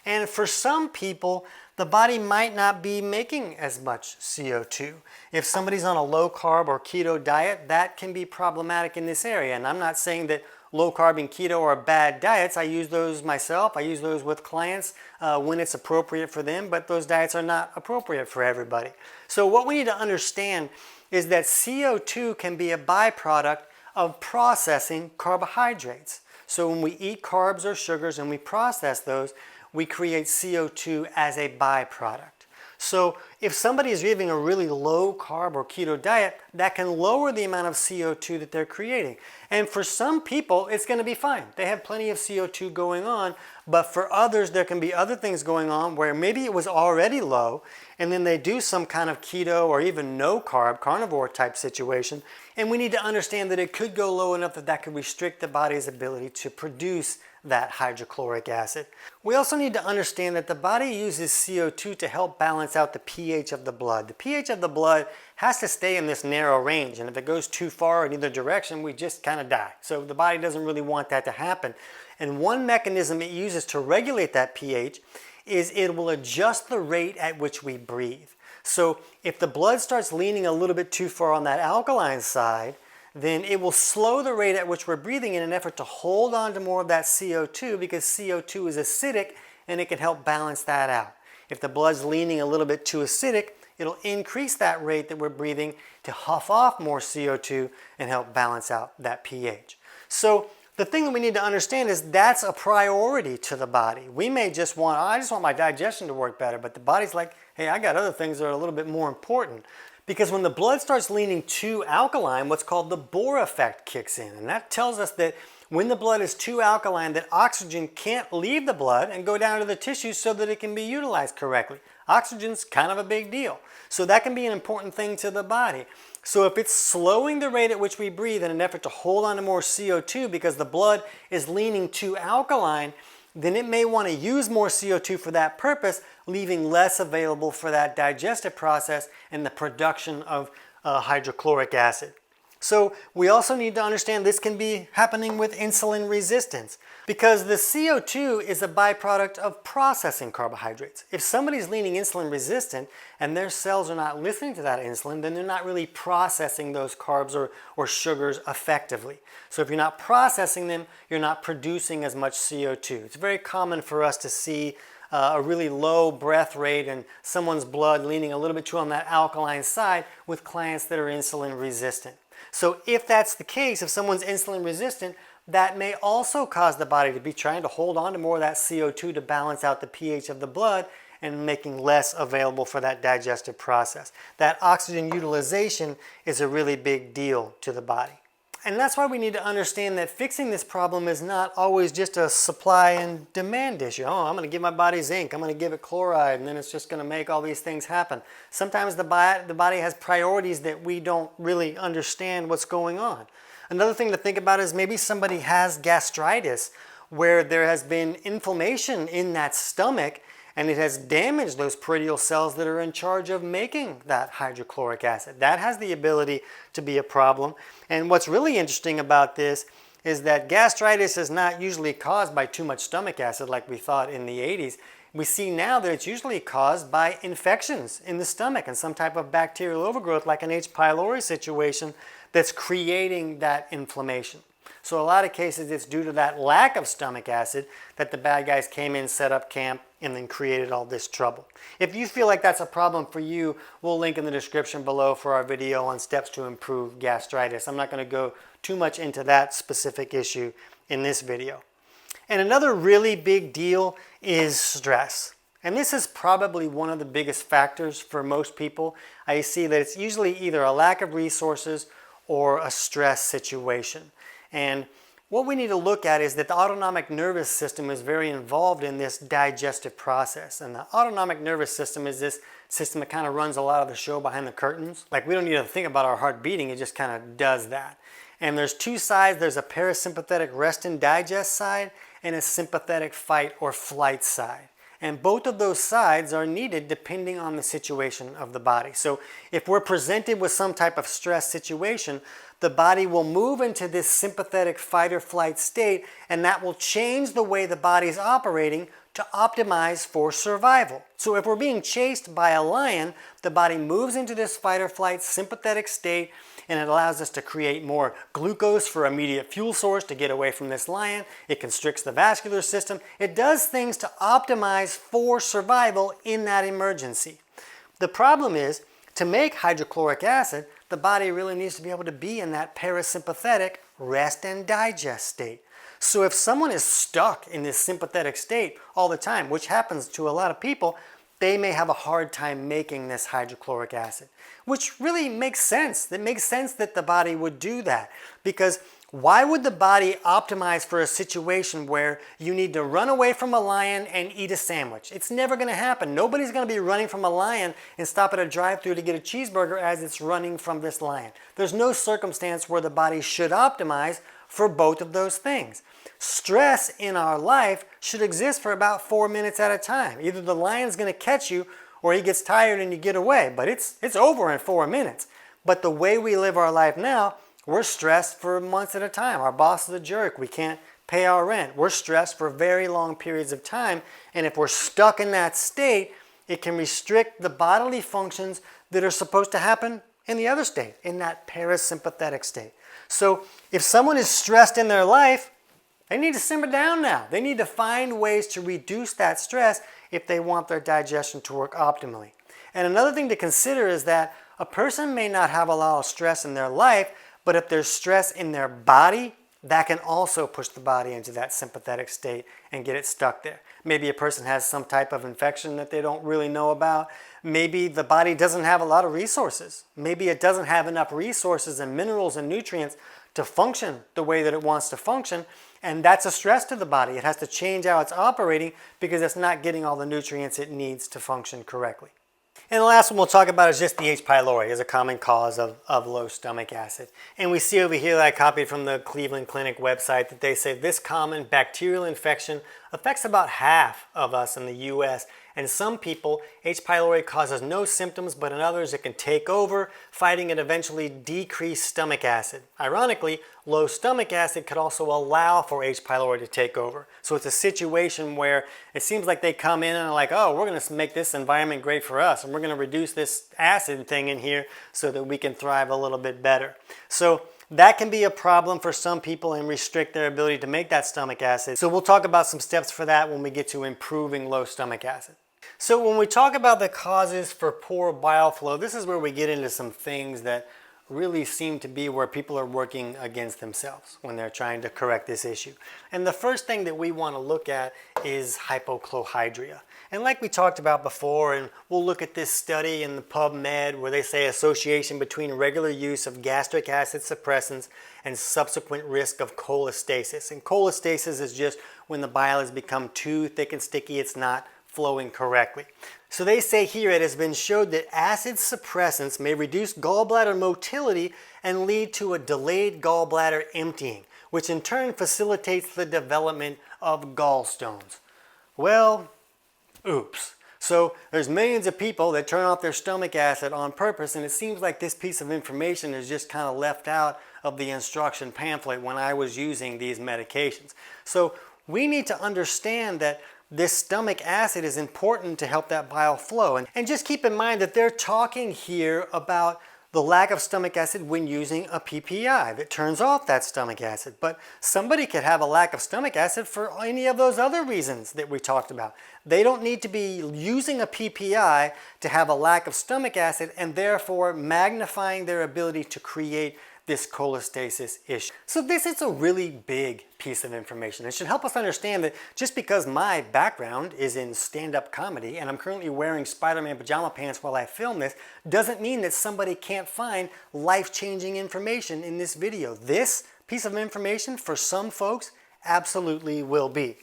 And for some people, the body might not be making as much CO2. If somebody's on a low carb or keto diet, that can be problematic in this area. And I'm not saying that low carb and keto are bad diets. I use those myself. I use those with clients when it's appropriate for them, but those diets are not appropriate for everybody. So what we need to understand is that CO2 can be a byproduct of processing carbohydrates. So when we eat carbs or sugars and we process those, we create CO2 as a byproduct. So if somebody is living a really low carb or keto diet, that can lower the amount of CO2 that they're creating. And for some people, it's going to be fine. They have plenty of CO2 going on, but for others, there can be other things going on where maybe it was already low, and then they do some kind of keto or even no carb, carnivore type situation, and we need to understand that it could go low enough that that could restrict the body's ability to produce that hydrochloric acid. We also need to understand that the body uses CO2 to help balance out the pH of the blood. The pH of the blood has to stay in this narrow range, and if it goes too far in either direction, we just kind of die. So the body doesn't really want that to happen. And one mechanism it uses to regulate that pH is it will adjust the rate at which we breathe. So if the blood starts leaning a little bit too far on that alkaline side, then it will slow the rate at which we're breathing in an effort to hold on to more of that CO2, because CO2 is acidic and it can help balance that out. If the blood's leaning a little bit too acidic, it'll increase that rate that we're breathing to huff off more CO2 and help balance out that pH. So the thing that we need to understand is that's a priority to the body. We may just want, I just want my digestion to work better, but the body's like, hey, I got other things that are a little bit more important. Because when the blood starts leaning too alkaline, what's called the Bohr effect kicks in. And that tells us that when the blood is too alkaline, that oxygen can't leave the blood and go down to the tissues so that it can be utilized correctly. Oxygen's kind of a big deal. So that can be an important thing to the body. So if it's slowing the rate at which we breathe in an effort to hold on to more CO2 because the blood is leaning too alkaline, then it may want to use more CO2 for that purpose, leaving less available for that digestive process and the production of hydrochloric acid. So we also need to understand this can be happening with insulin resistance, because the CO2 is a byproduct of processing carbohydrates. If somebody's leaning insulin resistant and their cells are not listening to that insulin, then they're not really processing those carbs or sugars effectively. So if you're not processing them, you're not producing as much CO2. It's very common for us to see a really low breath rate and someone's blood leaning a little bit too on that alkaline side with clients that are insulin resistant. So if that's the case, if someone's insulin resistant, that may also cause the body to be trying to hold on to more of that CO2 to balance out the pH of the blood and making less available for that digestive process. That oxygen utilization is a really big deal to the body. And that's why we need to understand that fixing this problem is not always just a supply and demand issue. Oh, I'm going to give my body zinc, I'm going to give it chloride, and then it's just going to make all these things happen. Sometimes the body has priorities that we don't really understand what's going on. Another thing to think about is maybe somebody has gastritis where there has been inflammation in that stomach and it has damaged those peroneal cells that are in charge of making that hydrochloric acid. That has the ability to be a problem. And what's really interesting about this is that gastritis is not usually caused by too much stomach acid like we thought in the 80s. We see now that it's usually caused by infections in the stomach and some type of bacterial overgrowth like an H. pylori situation that's creating that inflammation. So a lot of cases it's due to that lack of stomach acid that the bad guys came in, set up camp, and then created all this trouble. If you feel like that's a problem for you, we'll link in the description below for our video on steps to improve gastritis. I'm not going to go too much into that specific issue in this video. And another really big deal is stress. And this is probably one of the biggest factors for most people. I see that it's usually either a lack of resources or a stress situation. And what we need to look at is that the autonomic nervous system is very involved in this digestive process. And the autonomic nervous system is this system that kind of runs a lot of the show behind the curtains. Like, we don't need to think about our heart beating, it just kind of does that. And there's two sides. There's a parasympathetic rest and digest side and a sympathetic fight or flight side. And both of those sides are needed depending on the situation of the body. So if we're presented with some type of stress situation, the body will move into this sympathetic fight or flight state, and that will change the way the body is operating to optimize for survival. So if we're being chased by a lion, the body moves into this fight or flight sympathetic state, and it allows us to create more glucose for immediate fuel source to get away from this lion. It constricts the vascular system. It does things to optimize for survival in that emergency. The problem is, to make hydrochloric acid, the body really needs to be able to be in that parasympathetic rest and digest state. So if someone is stuck in this sympathetic state all the time, which happens to a lot of people, they may have a hard time making this hydrochloric acid, which really makes sense. It makes sense that the body would do that, because why would the body optimize for a situation where you need to run away from a lion and eat a sandwich? It's never going to happen. Nobody's going to be running from a lion and stop at a drive-thru to get a cheeseburger as it's running from this lion. There's no circumstance where the body should optimize for both of those things. Stress in our life should exist for about 4 minutes at a time. Either the lion's going to catch you or he gets tired and you get away, but it's over in 4 minutes. But the way we live our life now, we're stressed for months at a time. Our boss is a jerk. We can't pay our rent. We're stressed for very long periods of time, and if we're stuck in that state, it can restrict the bodily functions that are supposed to happen in the other state, in that parasympathetic state. So if someone is stressed in their life, they need to simmer down now. They need to find ways to reduce that stress if they want their digestion to work optimally. And another thing to consider is that a person may not have a lot of stress in their life, but if there's stress in their body, that can also push the body into that sympathetic state and get it stuck there. Maybe a person has some type of infection that they don't really know about. Maybe the body doesn't have a lot of resources. Maybe it doesn't have enough resources and minerals and nutrients to function the way that it wants to function, and that's a stress to the body. It has to change how it's operating because it's not getting all the nutrients it needs to function correctly. And the last one we'll talk about is just the H. pylori as a common cause of low stomach acid. And we see over here that I copied from the Cleveland Clinic website that they say this common bacterial infection affects about half of us in the U.S. And some people, H. pylori causes no symptoms, but in others it can take over, fighting and eventually decrease stomach acid. Ironically, low stomach acid could also allow for H. pylori to take over. So it's a situation where it seems like they come in and are like, oh, we're going to make this environment great for us, and we're going to reduce this acid thing in here so that we can thrive a little bit better. So that can be a problem for some people and restrict their ability to make that stomach acid. So we'll talk about some steps for that when we get to improving low stomach acid. So when we talk about the causes for poor bile flow, this is where we get into some things that really seem to be where people are working against themselves when they're trying to correct this issue. And the first thing that we want to look at is hypochlorhydria. And like we talked about before, and we'll look at this study in the PubMed where they say association between regular use of gastric acid suppressants and subsequent risk of cholestasis. And cholestasis is just when the bile has become too thick and sticky, it's not flowing correctly. So they say here it has been showed that acid suppressants may reduce gallbladder motility and lead to a delayed gallbladder emptying, which in turn facilitates the development of gallstones. Well, oops. So there's millions of people that turn off their stomach acid on purpose, and it seems like this piece of information is just kind of left out of the instruction pamphlet when I was using these medications. So we need to understand that this stomach acid is important to help that bile flow. And just keep in mind that they're talking here about the lack of stomach acid when using a PPI that turns off that stomach acid. But somebody could have a lack of stomach acid for any of those other reasons that we talked about. They don't need to be using a PPI to have a lack of stomach acid and therefore magnifying their ability to create this cholestasis issue. So this is a really big piece of information. It should help us understand that just because my background is in stand-up comedy and I'm currently wearing Spider-Man pajama pants while I film this, doesn't mean that somebody can't find life-changing information in this video. This piece of information for some folks absolutely will be.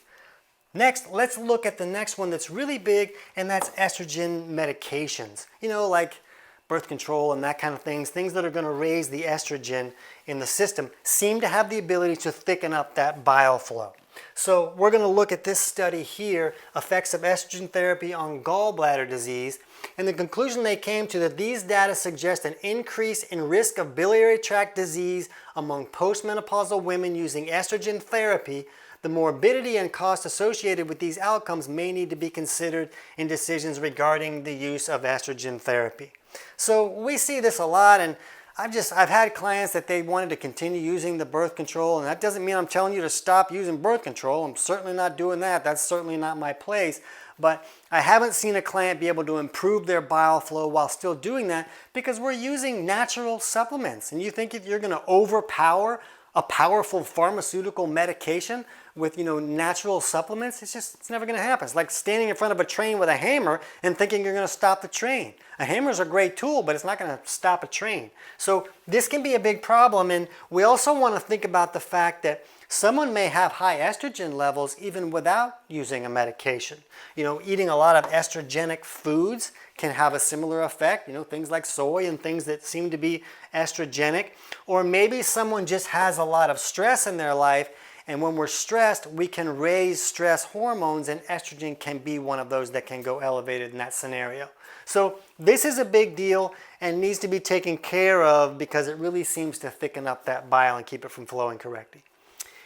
Next, let's look at the next one that's really big, and that's estrogen medications. You know, like birth control and that kind of things that are going to raise the estrogen in the system seem to have the ability to thicken up that bile flow. So we're going to look at this study here, effects of estrogen therapy on gallbladder disease, and the conclusion they came to that these data suggest an increase in risk of biliary tract disease among postmenopausal women using estrogen therapy. The morbidity and cost associated with these outcomes may need to be considered in decisions regarding the use of estrogen therapy. So we see this a lot, and I've had clients that they wanted to continue using the birth control, and that doesn't mean I'm telling you to stop using birth control. I'm certainly not doing that. That's certainly not my place. But I haven't seen a client be able to improve their bile flow while still doing that because we're using natural supplements. And you think if you're going to overpower a powerful pharmaceutical medication with, natural supplements, it's never going to happen. It's like standing in front of a train with a hammer and thinking you're going to stop the train. A hammer's a great tool, but it's not going to stop a train. So this can be a big problem, and we also want to think about the fact that someone may have high estrogen levels even without using a medication. Eating a lot of estrogenic foods can have a similar effect, things like soy and things that seem to be estrogenic. Or maybe someone just has a lot of stress in their life, and when we're stressed, we can raise stress hormones, and estrogen can be one of those that can go elevated in that scenario. So this is a big deal and needs to be taken care of because it really seems to thicken up that bile and keep it from flowing correctly.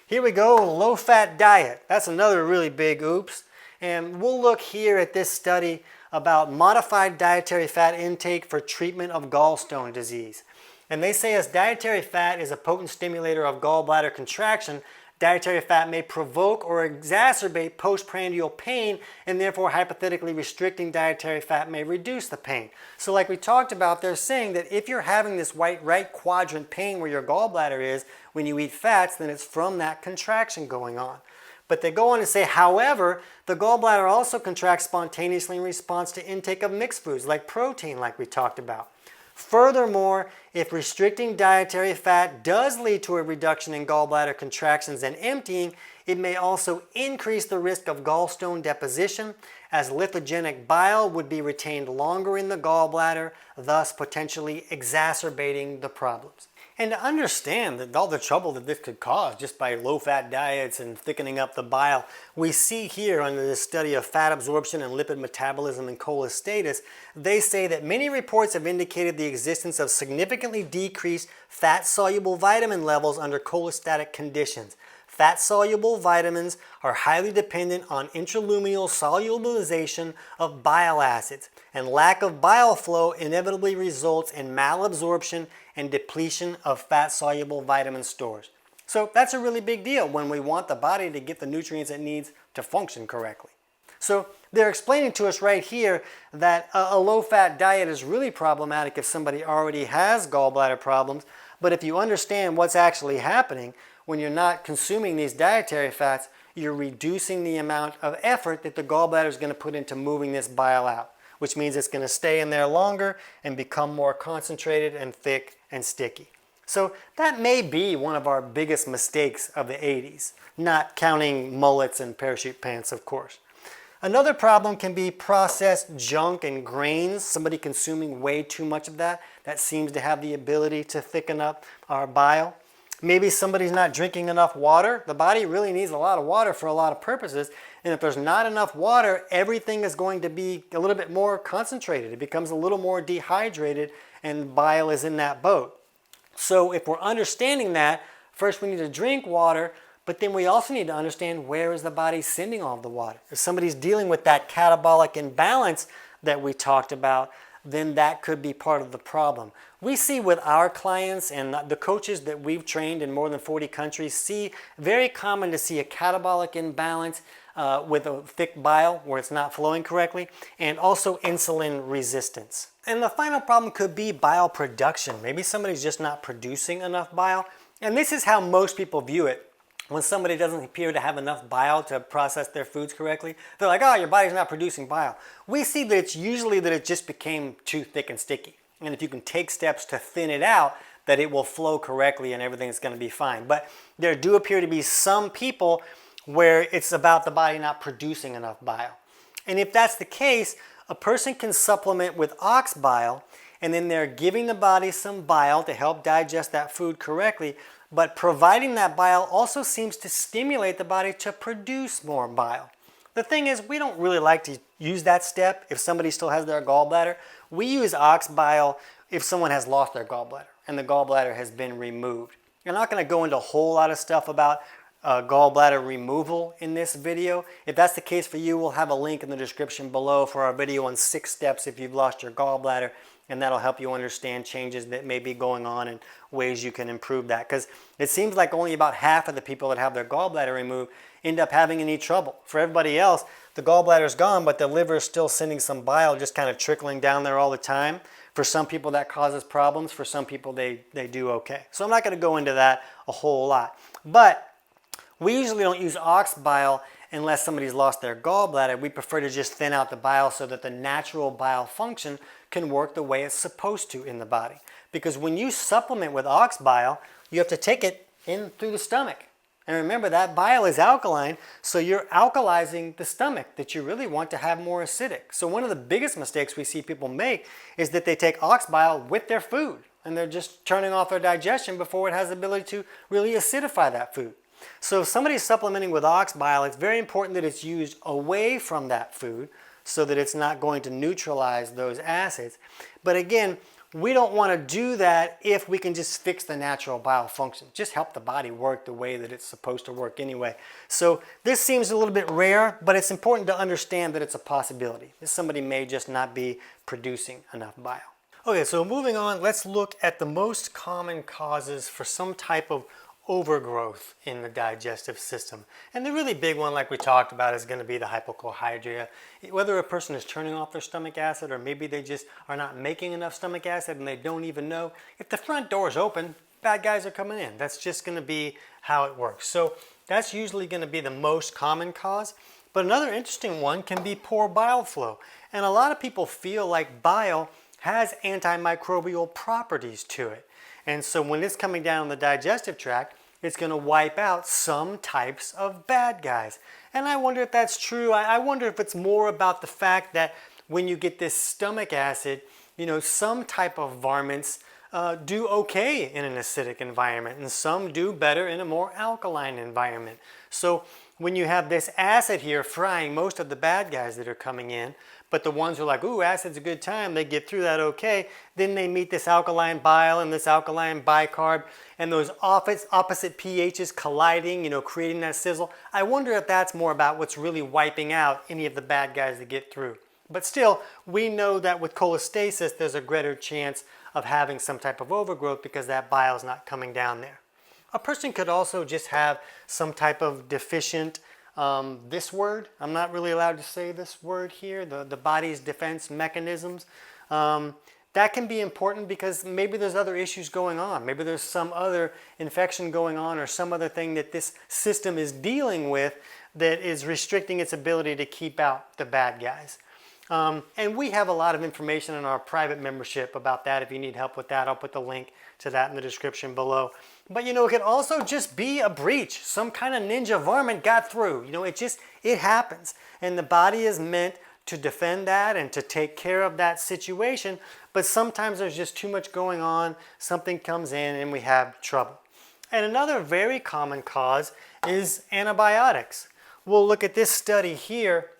Here we go, low-fat diet. That's another really big oops. And we'll look here at this study about modified dietary fat intake for treatment of gallstone disease. And they say as dietary fat is a potent stimulator of gallbladder contraction, dietary fat may provoke or exacerbate postprandial pain, and therefore hypothetically restricting dietary fat may reduce the pain. So like we talked about, they're saying that if you're having this right quadrant pain where your gallbladder is when you eat fats, then it's from that contraction going on. But they go on to say, however, the gallbladder also contracts spontaneously in response to intake of mixed foods like protein, like we talked about. Furthermore, if restricting dietary fat does lead to a reduction in gallbladder contractions and emptying, it may also increase the risk of gallstone deposition, as lithogenic bile would be retained longer in the gallbladder, thus potentially exacerbating the problems. And to understand that all the trouble that this could cause just by low-fat diets and thickening up the bile, we see here under this study of fat absorption and lipid metabolism and cholestasis, they say that many reports have indicated the existence of significantly decreased fat-soluble vitamin levels under cholestatic conditions. Fat-soluble vitamins are highly dependent on intraluminal solubilization of bile acids, and lack of bile flow inevitably results in malabsorption and depletion of fat-soluble vitamin stores. So that's a really big deal when we want the body to get the nutrients it needs to function correctly. So they're explaining to us right here that a low-fat diet is really problematic if somebody already has gallbladder problems, but if you understand what's actually happening, when you're not consuming these dietary fats, you're reducing the amount of effort that the gallbladder is going to put into moving this bile out, which means it's going to stay in there longer and become more concentrated and thick and sticky. So that may be one of our biggest mistakes of the 80s, not counting mullets and parachute pants, of course. Another problem can be processed junk and grains, somebody consuming way too much of that. That seems to have the ability to thicken up our bile. Maybe somebody's not drinking enough water. The body really needs a lot of water for a lot of purposes. And if there's not enough water, everything is going to be a little bit more concentrated. It becomes a little more dehydrated, and bile is in that boat. So if we're understanding that, first we need to drink water, but then we also need to understand where is the body sending all of the water. If somebody's dealing with that catabolic imbalance that we talked about, then that could be part of the problem. We see with our clients and the coaches that we've trained in more than 40 countries, see very common to see a catabolic imbalance with a thick bile where it's not flowing correctly, and also insulin resistance. And the final problem could be bile production. Maybe somebody's just not producing enough bile. And this is how most people view it. When somebody doesn't appear to have enough bile to process their foods correctly, they're like, oh, your body's not producing bile. We see that it's usually that it just became too thick and sticky. And if you can take steps to thin it out, that it will flow correctly and everything's going to be fine. But there do appear to be some people where it's about the body not producing enough bile. And if that's the case, a person can supplement with ox bile, and then they're giving the body some bile to help digest that food correctly. But providing that bile also seems to stimulate the body to produce more bile. The thing is, we don't really like to use that step if somebody still has their gallbladder. We use ox bile if someone has lost their gallbladder and the gallbladder has been removed. I'm not going to go into a whole lot of stuff about gallbladder removal in this video. If that's the case for you, we'll have a link in the description below for our video on 6 steps if you've lost your gallbladder, and that'll help you understand changes that may be going on and ways you can improve that. Because it seems like only about half of the people that have their gallbladder removed end up having any trouble. For everybody else, the gallbladder's gone, but the liver is still sending some bile just kind of trickling down there all the time. For some people that causes problems. For some people they do okay. So I'm not going to go into that a whole lot. But we usually don't use ox bile unless somebody's lost their gallbladder. We prefer to just thin out the bile so that the natural bile function can work the way it's supposed to in the body. Because when you supplement with ox bile, you have to take it in through the stomach. And remember, that bile is alkaline, so you're alkalizing the stomach that you really want to have more acidic. So one of the biggest mistakes we see people make is that they take ox bile with their food, and they're just turning off their digestion before it has the ability to really acidify that food. So if somebody's supplementing with ox bile, it's very important that it's used away from that food so that it's not going to neutralize those acids. But again, we don't want to do that if we can just fix the natural bile function. Just help the body work the way that it's supposed to work anyway. So this seems a little bit rare, but it's important to understand that it's a possibility. Somebody may just not be producing enough bile. Okay, so moving on, let's look at the most common causes for some type of overgrowth in the digestive system. And the really big one, like we talked about, is going to be the hypochlorhydria. Whether a person is turning off their stomach acid, or maybe they just are not making enough stomach acid and they don't even know. If the front door is open, bad guys are coming in. That's just going to be how it works. So that's usually going to be the most common cause. But another interesting one can be poor bile flow. And a lot of people feel like bile has antimicrobial properties to it. And so when it's coming down the digestive tract, it's going to wipe out some types of bad guys. And I wonder if that's true. I wonder if it's more about the fact that when you get this stomach acid, some type of varmints do okay in an acidic environment, and some do better in a more alkaline environment. So when you have this acid here frying most of the bad guys that are coming in, but the ones who are like, ooh, acid's a good time, they get through that okay, then they meet this alkaline bile and this alkaline bicarb, and those opposite pHs colliding, creating that sizzle. I wonder if that's more about what's really wiping out any of the bad guys that get through. But still, we know that with cholestasis, there's a greater chance of having some type of overgrowth because that bile is not coming down there. A person could also just have some type of deficient, this word, I'm not really allowed to say this word here, the body's defense mechanisms. That can be important because maybe there's other issues going on. Maybe there's some other infection going on or some other thing that this system is dealing with that is restricting its ability to keep out the bad guys. And we have a lot of information in our private membership about that. If you need help with that, I'll put the link to that in the description below. But it can also just be a breach. Some kind of ninja varmint got through. It happens. And the body is meant to defend that and to take care of that situation. But sometimes there's just too much going on. Something comes in and we have trouble. And another very common cause is antibiotics. We'll look at this study here.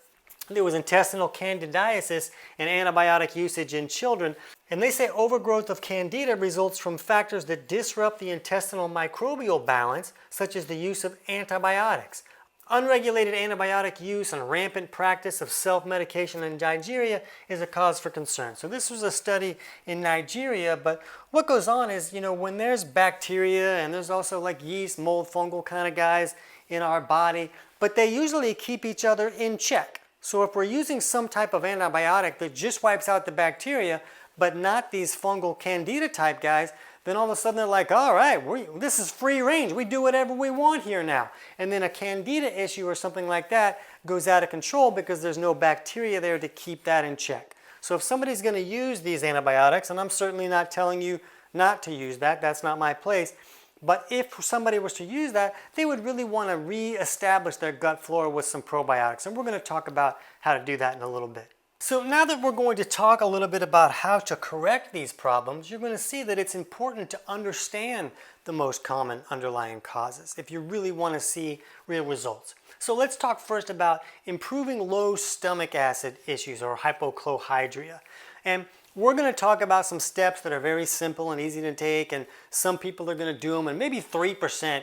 There was intestinal candidiasis and antibiotic usage in children. And they say overgrowth of candida results from factors that disrupt the intestinal microbial balance, such as the use of antibiotics. Unregulated antibiotic use and rampant practice of self-medication in Nigeria is a cause for concern. So this was a study in Nigeria, but what goes on is, when there's bacteria and there's also like yeast, mold, fungal kind of guys in our body, but they usually keep each other in check. So if we're using some type of antibiotic that just wipes out the bacteria, but not these fungal candida type guys, then all of a sudden they're like, all right, this is free range. We do whatever we want here now. And then a candida issue or something like that goes out of control because there's no bacteria there to keep that in check. So if somebody's going to use these antibiotics, and I'm certainly not telling you not to use that, that's not my place, but if somebody was to use that, they would really want to re-establish their gut flora with some probiotics. And we're going to talk about how to do that in a little bit. So now that we're going to talk a little bit about how to correct these problems, you're going to see that it's important to understand the most common underlying causes if you really want to see real results. So let's talk first about improving low stomach acid issues or hypochlorhydria. And we're going to talk about some steps that are very simple and easy to take, and some people are going to do them, and maybe 3%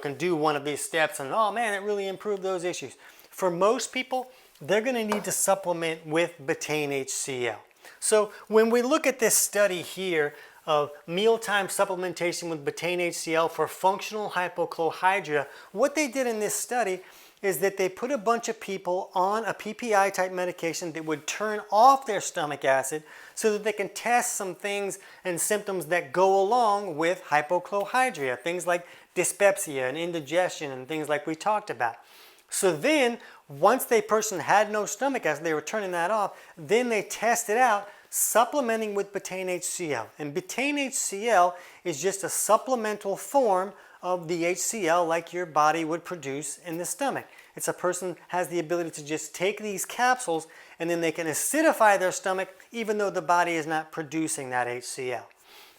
can do one of these steps and oh man, it really improved those issues. For most people, they're going to need to supplement with betaine HCl. So when we look at this study here of mealtime supplementation with betaine HCl for functional hypochlorhydria, what they did in this study is that they put a bunch of people on a PPI type medication that would turn off their stomach acid so that they can test some things and symptoms that go along with hypochlorhydria, things like dyspepsia and indigestion and things like we talked about. So then, once the person had no stomach acid, they were turning that off, then they tested out supplementing with betaine HCl. And betaine HCl is just a supplemental form of the HCl like your body would produce in the stomach. It's a person has the ability to just take these capsules and then they can acidify their stomach even though the body is not producing that HCl.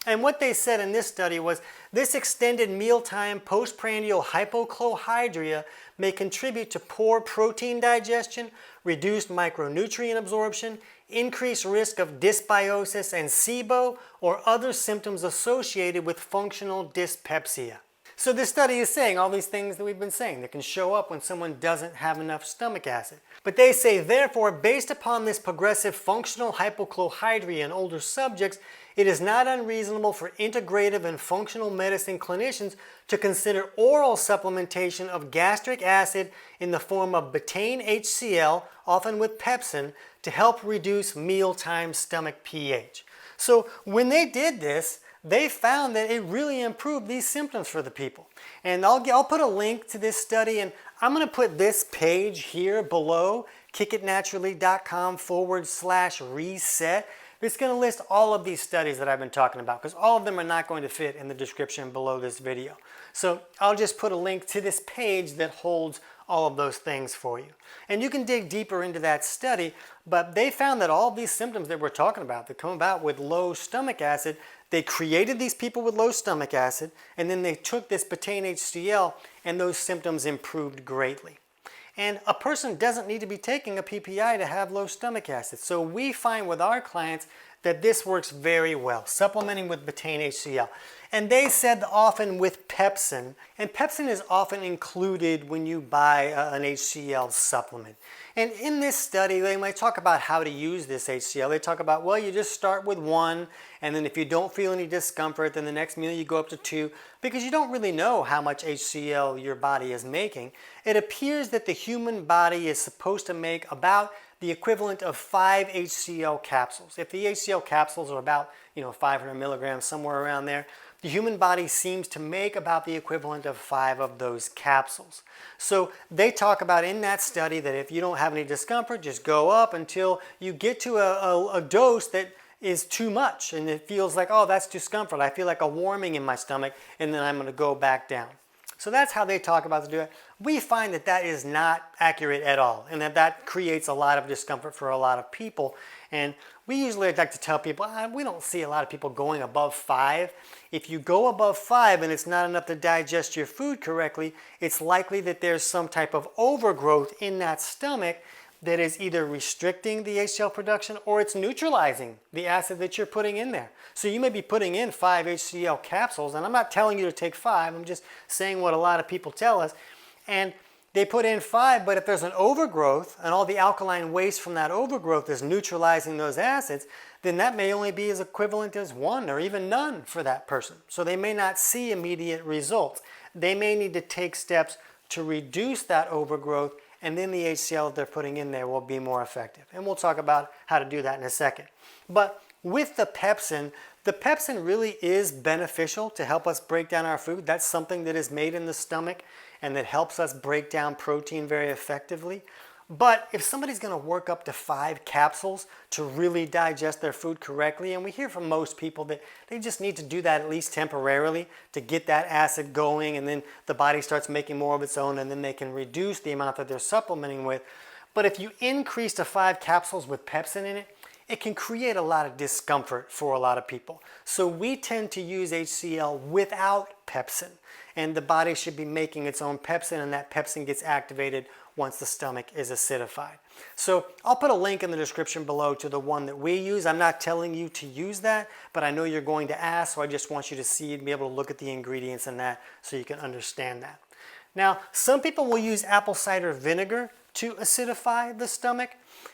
And what they said in this study was this extended mealtime postprandial hypochlorhydria may contribute to poor protein digestion, reduced micronutrient absorption, increased risk of dysbiosis and SIBO, or other symptoms associated with functional dyspepsia. So this study is saying all these things that we've been saying that can show up when someone doesn't have enough stomach acid. But they say, therefore, based upon this progressive functional hypochlorhydria in older subjects, it is not unreasonable for integrative and functional medicine clinicians to consider oral supplementation of gastric acid in the form of betaine HCl, often with pepsin, to help reduce mealtime stomach pH. So when they did this, they found that it really improved these symptoms for the people. And I'll put a link to this study, and I'm going to put this page here below, kickitnaturally.com/reset. It's going to list all of these studies that I've been talking about because all of them are not going to fit in the description below this video. So I'll just put a link to this page that holds all of those things for you. And you can dig deeper into that study, but they found that all these symptoms that we're talking about that come about with low stomach acid, they created these people with low stomach acid, and then they took this betaine HCl, and those symptoms improved greatly. And a person doesn't need to be taking a PPI to have low stomach acid. So we find with our clients that this works very well, supplementing with betaine HCl. And they said often with pepsin, and pepsin is often included when you buy an HCl supplement. And in this study, they might talk about how to use this HCl. They talk about, well, you just start with 1, and then if you don't feel any discomfort, then the next meal you go up to 2, because you don't really know how much HCl your body is making. It appears that the human body is supposed to make about the equivalent of 5 HCl capsules. If the HCl capsules are about 500 milligrams, somewhere around there, the human body seems to make about the equivalent of 5 of those capsules. So they talk about in that study that if you don't have any discomfort, just go up until you get to a dose that is too much and it feels like, oh, that's discomfort. I feel like a warming in my stomach, and then I'm going to go back down. So that's how they talk about to do it. We find that that is not accurate at all, and that creates a lot of discomfort for a lot of people. And we usually like to tell people, we don't see a lot of people going above 5. If you go above 5 and it's not enough to digest your food correctly, it's likely that there's some type of overgrowth in that stomach that is either restricting the HCl production or it's neutralizing the acid that you're putting in there. So you may be putting in 5 HCl capsules, and I'm not telling you to take 5, I'm just saying what a lot of people tell us. And They put in 5, but if there's an overgrowth and all the alkaline waste from that overgrowth is neutralizing those acids, then that may only be as equivalent as 1 or even none for that person. So they may not see immediate results. They may need to take steps to reduce that overgrowth, and then the HCl that they're putting in there will be more effective. And we'll talk about how to do that in a second. But with the pepsin really is beneficial to help us break down our food. That's something that is made in the stomach and that helps us break down protein very effectively. But if somebody's going to work up to 5 capsules to really digest their food correctly, and we hear from most people that they just need to do that at least temporarily to get that acid going, and then the body starts making more of its own, and then they can reduce the amount that they're supplementing with. But if you increase to 5 capsules with pepsin in it, it can create a lot of discomfort for a lot of people. So we tend to use HCl without pepsin, and the body should be making its own pepsin, and that pepsin gets activated once the stomach is acidified. So I'll put a link in the description below to the one that we use. I'm not telling you to use that, but I know you're going to ask, so I just want you to see and be able to look at the ingredients in that so you can understand that. Now, some people will use apple cider vinegar to acidify the stomach,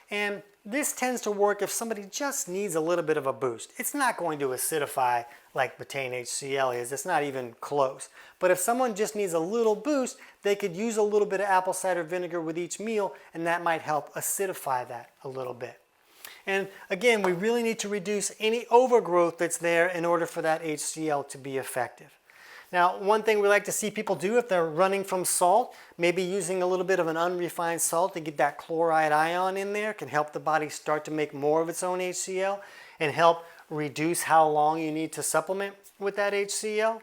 and this tends to work if somebody just needs a little bit of a boost. It's not going to acidify like betaine HCl is. It's not even close. But if someone just needs a little boost, they could use a little bit of apple cider vinegar with each meal, and that might help acidify that a little bit. And again, we really need to reduce any overgrowth that's there in order for that HCl to be effective. Now, one thing we like to see people do if they're running from salt, maybe using a little bit of an unrefined salt to get that chloride ion in there can help the body start to make more of its own HCl and help reduce how long you need to supplement with that HCl.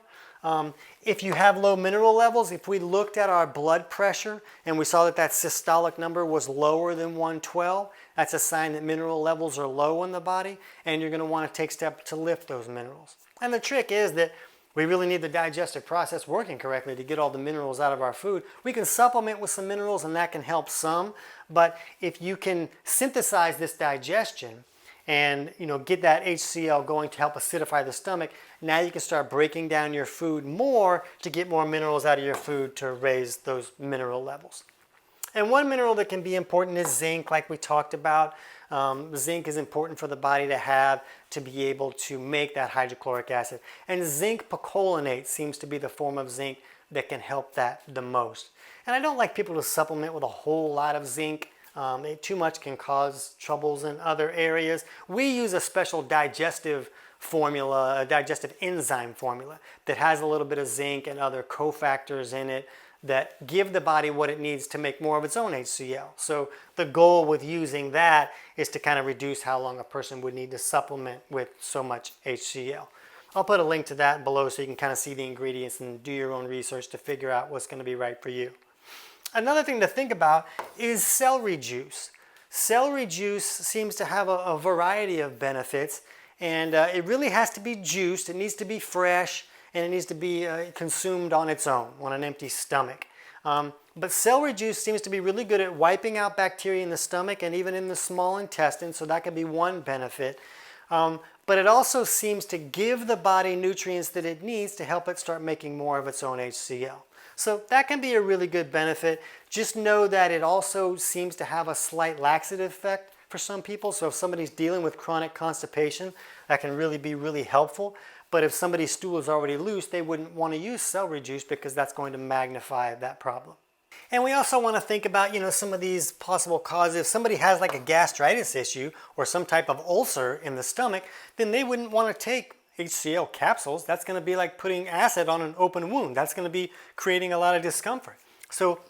If you have low mineral levels, if we looked at our blood pressure and we saw that that systolic number was lower than 112, that's a sign that mineral levels are low in the body, and you're going to want to take steps to lift those minerals. And the trick is that we really need the digestive process working correctly to get all the minerals out of our food. We can supplement with some minerals, and that can help some, but if you can synthesize this digestion and get that HCl going to help acidify the stomach, now you can start breaking down your food more to get more minerals out of your food to raise those mineral levels. And one mineral that can be important is zinc, like we talked about. Zinc is important for the body to have to be able to make that hydrochloric acid. And zinc picolinate seems to be the form of zinc that can help that the most. And I don't like people to supplement with a whole lot of zinc. Too much can cause troubles in other areas. We use a special digestive formula, a digestive enzyme formula that has a little bit of zinc and other cofactors in it that give the body what it needs to make more of its own HCl. So the goal with using that is to kind of reduce how long a person would need to supplement with so much HCl. I'll put a link to that below so you can kind of see the ingredients and do your own research to figure out what's going to be right for you. Another thing to think about is celery juice. Celery juice seems to have a variety of benefits, and it really has to be juiced. It needs to be fresh, and it needs to be consumed on its own, on an empty stomach. But celery juice seems to be really good at wiping out bacteria in the stomach and even in the small intestine, so that could be one benefit. But it also seems to give the body nutrients that it needs to help it start making more of its own HCl. So that can be a really good benefit. Just know that it also seems to have a slight laxative effect for some people. So if somebody's dealing with chronic constipation, that can really be really helpful. But if somebody's stool is already loose, they wouldn't want to use celery juice because that's going to magnify that problem. And we also want to think about, some of these possible causes. If somebody has like a gastritis issue or some type of ulcer in the stomach, then they wouldn't want to take HCl capsules. That's going to be like putting acid on an open wound. That's going to be creating a lot of discomfort. So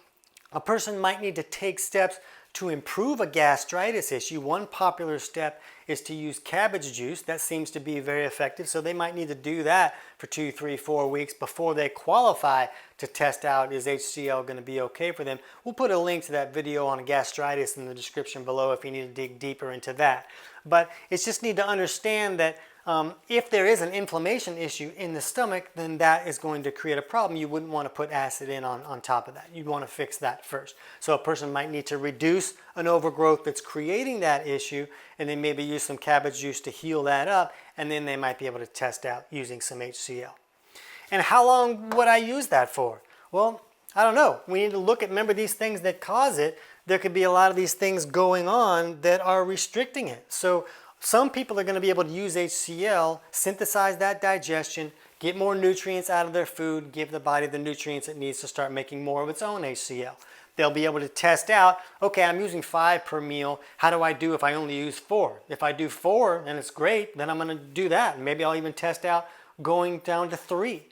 a person might need to take steps to improve a gastritis issue. One popular step is to use cabbage juice. That seems to be very effective. So they might need to do that for 2, 3, 4 weeks before they qualify to test out, is HCl going to be okay for them. We'll put a link to that video on gastritis in the description below if you need to dig deeper into that. But it's just need to understand that if there is an inflammation issue in the stomach, then that is going to create a problem. You wouldn't want to put acid in on top of that. You'd want to fix that first. So a person might need to reduce an overgrowth that's creating that issue, and then maybe use some cabbage juice to heal that up, and then they might be able to test out using some HCl. And how long would I use that for? Well, I don't know. We need to look at, remember these things that cause it. There could be a lot of these things going on that are restricting it. So some people are going to be able to use HCl, synthesize that digestion, get more nutrients out of their food, give the body the nutrients it needs to start making more of its own HCl. They'll be able to test out, okay, I'm using 5 per meal. How do I do if I only use 4? If I do 4 and it's great, then I'm going to do that. Maybe I'll even test out going down to 3.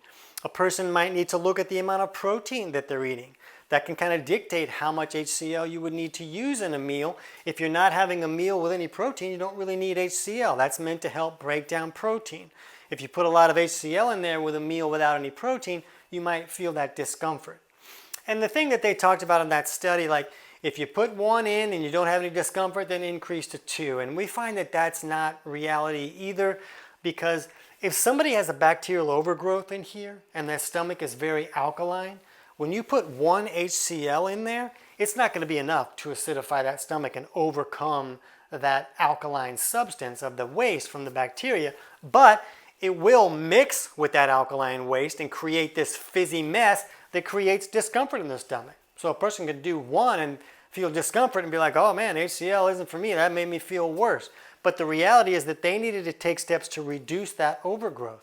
A person might need to look at the amount of protein that they're eating. That can kind of dictate how much HCl you would need to use in a meal. If you're not having a meal with any protein, you don't really need HCl. That's meant to help break down protein. If you put a lot of HCl in there with a meal without any protein, you might feel that discomfort. And the thing that they talked about in that study, like if you put 1 in and you don't have any discomfort, then increase to 2. And we find that that's not reality either, because if somebody has a bacterial overgrowth in here and their stomach is very alkaline, when you put 1 HCl in there, it's not going to be enough to acidify that stomach and overcome that alkaline substance of the waste from the bacteria, but it will mix with that alkaline waste and create this fizzy mess that creates discomfort in the stomach. So a person could do 1 and feel discomfort and be like, oh man, HCl isn't for me, that made me feel worse. But the reality is that they needed to take steps to reduce that overgrowth.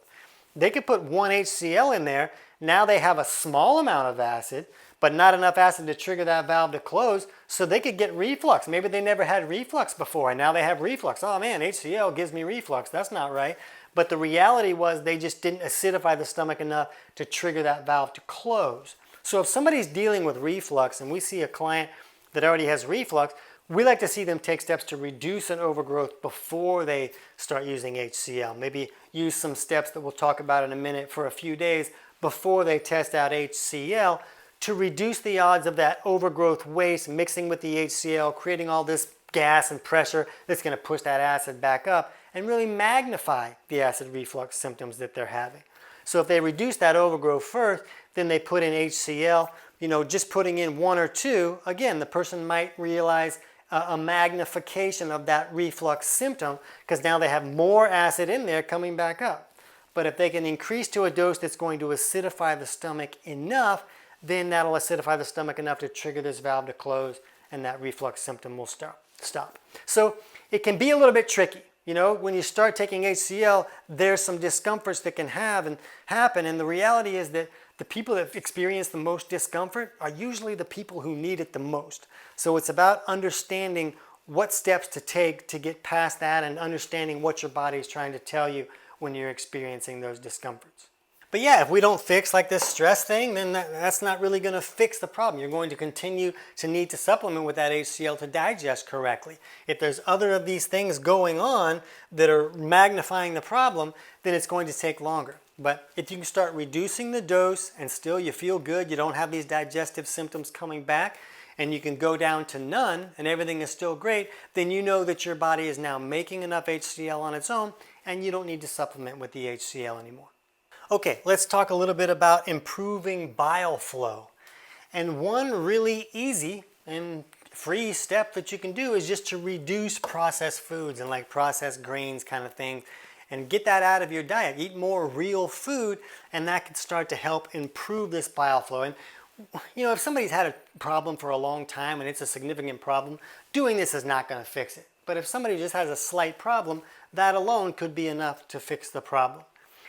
They could put 1 HCl in there. Now they have a small amount of acid, but not enough acid to trigger that valve to close, so they could get reflux. Maybe they never had reflux before, and now they have reflux. Oh man, HCl gives me reflux. That's not right. But the reality was they just didn't acidify the stomach enough to trigger that valve to close. So if somebody's dealing with reflux and we see a client that already has reflux, we like to see them take steps to reduce an overgrowth before they start using HCl. Maybe use some steps that we'll talk about in a minute for a few days before they test out HCl to reduce the odds of that overgrowth waste mixing with the HCl, creating all this gas and pressure that's going to push that acid back up and really magnify the acid reflux symptoms that they're having. So if they reduce that overgrowth first, then they put in HCl, just putting in 1 or 2, again, the person might realize a magnification of that reflux symptom because now they have more acid in there coming back up. But if they can increase to a dose that's going to acidify the stomach enough, then that'll acidify the stomach enough to trigger this valve to close and that reflux symptom will stop. So it can be a little bit tricky. When you start taking HCl, there's some discomforts that can happen, and the reality is that the people that experience the most discomfort are usually the people who need it the most. So it's about understanding what steps to take to get past that and understanding what your body is trying to tell you when you're experiencing those discomforts. But yeah, if we don't fix like this stress thing, then that's not really going to fix the problem. You're going to continue to need to supplement with that HCl to digest correctly. If there's other of these things going on that are magnifying the problem, then it's going to take longer. But if you can start reducing the dose and still you feel good, you don't have these digestive symptoms coming back, and you can go down to none and everything is still great, then you know that your body is now making enough HCl on its own and you don't need to supplement with the HCl anymore. Okay, let's talk a little bit about improving bile flow. And one really easy and free step that you can do is just to reduce processed foods and like processed grains kind of thing and get that out of your diet. Eat more real food and that can start to help improve this bile flow. And if somebody's had a problem for a long time and it's a significant problem, doing this is not going to fix it. But if somebody just has a slight problem, that alone could be enough to fix the problem.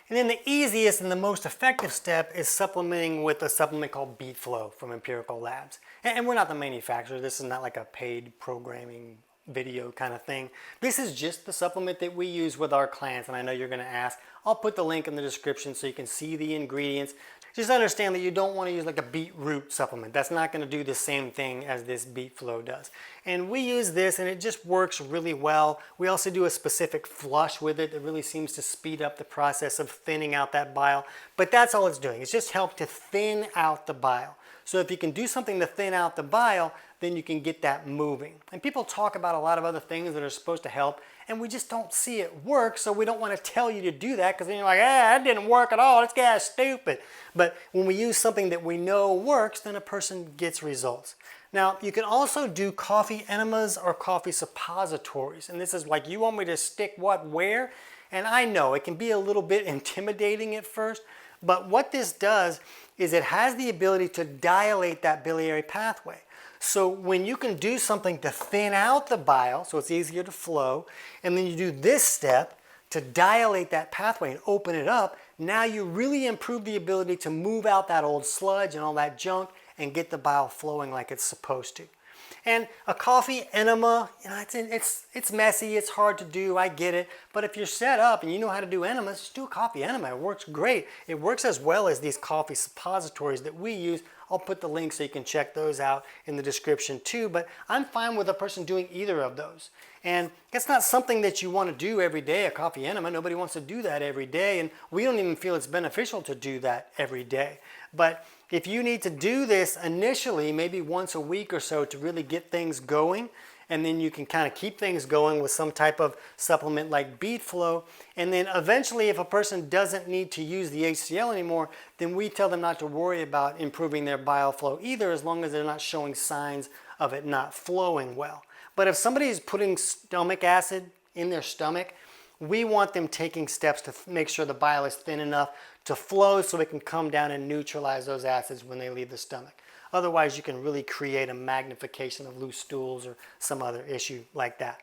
And then the easiest and the most effective step is supplementing with a supplement called Beet Flow from Empirical Labs. And we're not the manufacturer. This is not like a paid programming video kind of thing. This is just the supplement that we use with our clients. And I know you're going to ask. I'll put the link in the description so you can see the ingredients. Just understand that you don't want to use like a beetroot supplement. That's not going to do the same thing as this Beet Flow does. And we use this and it just works really well. We also do a specific flush with it that really seems to speed up the process of thinning out that bile. But that's all it's doing. It's just help to thin out the bile. So if you can do something to thin out the bile, then you can get that moving. And people talk about a lot of other things that are supposed to help, and we just don't see it work, so we don't want to tell you to do that because then you're like, that didn't work at all, this guy's stupid. But when we use something that we know works, then a person gets results. Now, you can also do coffee enemas or coffee suppositories, and this is like, you want me to stick what where? And I know it can be a little bit intimidating at first, but what this does is it has the ability to dilate that biliary pathway. So when you can do something to thin out the bile so it's easier to flow, and then you do this step to dilate that pathway and open it up, now you really improve the ability to move out that old sludge and all that junk and get the bile flowing like it's supposed to. And a coffee enema, you know, it's messy, it's hard to do, I get it. But if you're set up and you know how to do enemas, just do a coffee enema. It works great. It works as well as these coffee suppositories that we use. I'll put the link so you can check those out in the description too. But I'm fine with a person doing either of those. And it's not something that you want to do every day, a coffee enema. Nobody wants to do that every day. And we don't even feel it's beneficial to do that every day. But if you need to do this initially, maybe once a week or so to really get things going, and then you can kind of keep things going with some type of supplement like beet flow. And then eventually, if a person doesn't need to use the HCl anymore, then we tell them not to worry about improving their bile flow either, as long as they're not showing signs of it not flowing well. But if somebody is putting stomach acid in their stomach, we want them taking steps to make sure the bile is thin enough to flow so it can come down and neutralize those acids when they leave the stomach. Otherwise, you can really create a magnification of loose stools or some other issue like that.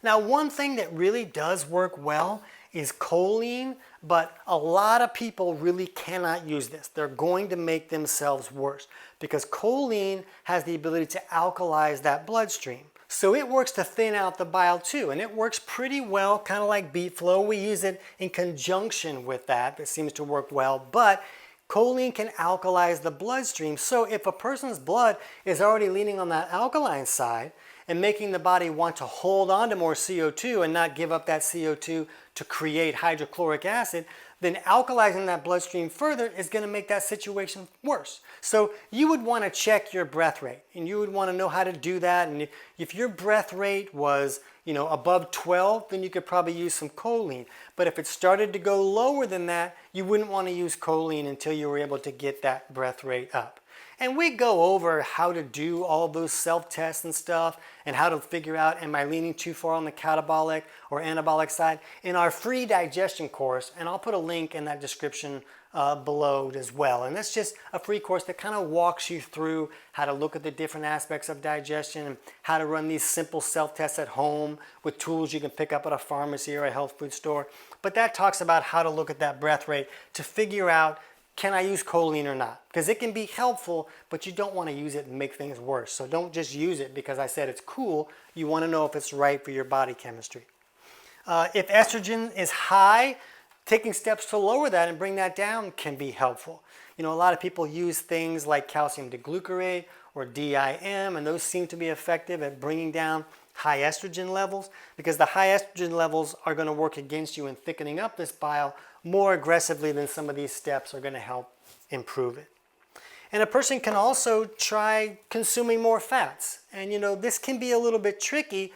Now, one thing that really does work well is choline, but a lot of people really cannot use this. They're going to make themselves worse because choline has the ability to alkalize that bloodstream. So it works to thin out the bile too, and it works pretty well, kind of like beet flow. We use it in conjunction with that. It seems to work well, but choline can alkalize the bloodstream. So if a person's blood is already leaning on that alkaline side and making the body want to hold on to more CO2 and not give up that CO2 to create hydrochloric acid, then alkalizing that bloodstream further is going to make that situation worse. So you would want to check your breath rate, and you would want to know how to do that. And if your breath rate was, above 12, then you could probably use some choline. But if it started to go lower than that, you wouldn't want to use choline until you were able to get that breath rate up. And we go over how to do all of those self-tests and stuff, and how to figure out, am I leaning too far on the catabolic or anabolic side in our free digestion course. And I'll put a link in that description below as well. And that's just a free course that kind of walks you through how to look at the different aspects of digestion and how to run these simple self-tests at home with tools you can pick up at a pharmacy or a health food store. But that talks about how to look at that breath rate to figure out, can I use choline or not? Because it can be helpful, but you don't want to use it and make things worse. So don't just use it because I said it's cool. You want to know if it's right for your body chemistry. If estrogen is high, taking steps to lower that and bring that down can be helpful. A lot of people use things like calcium diglucarate or DIM, and those seem to be effective at bringing down high estrogen levels, because the high estrogen levels are going to work against you in thickening up this bile more aggressively than some of these steps are going to help improve it. And a person can also try consuming more fats. And this can be a little bit tricky,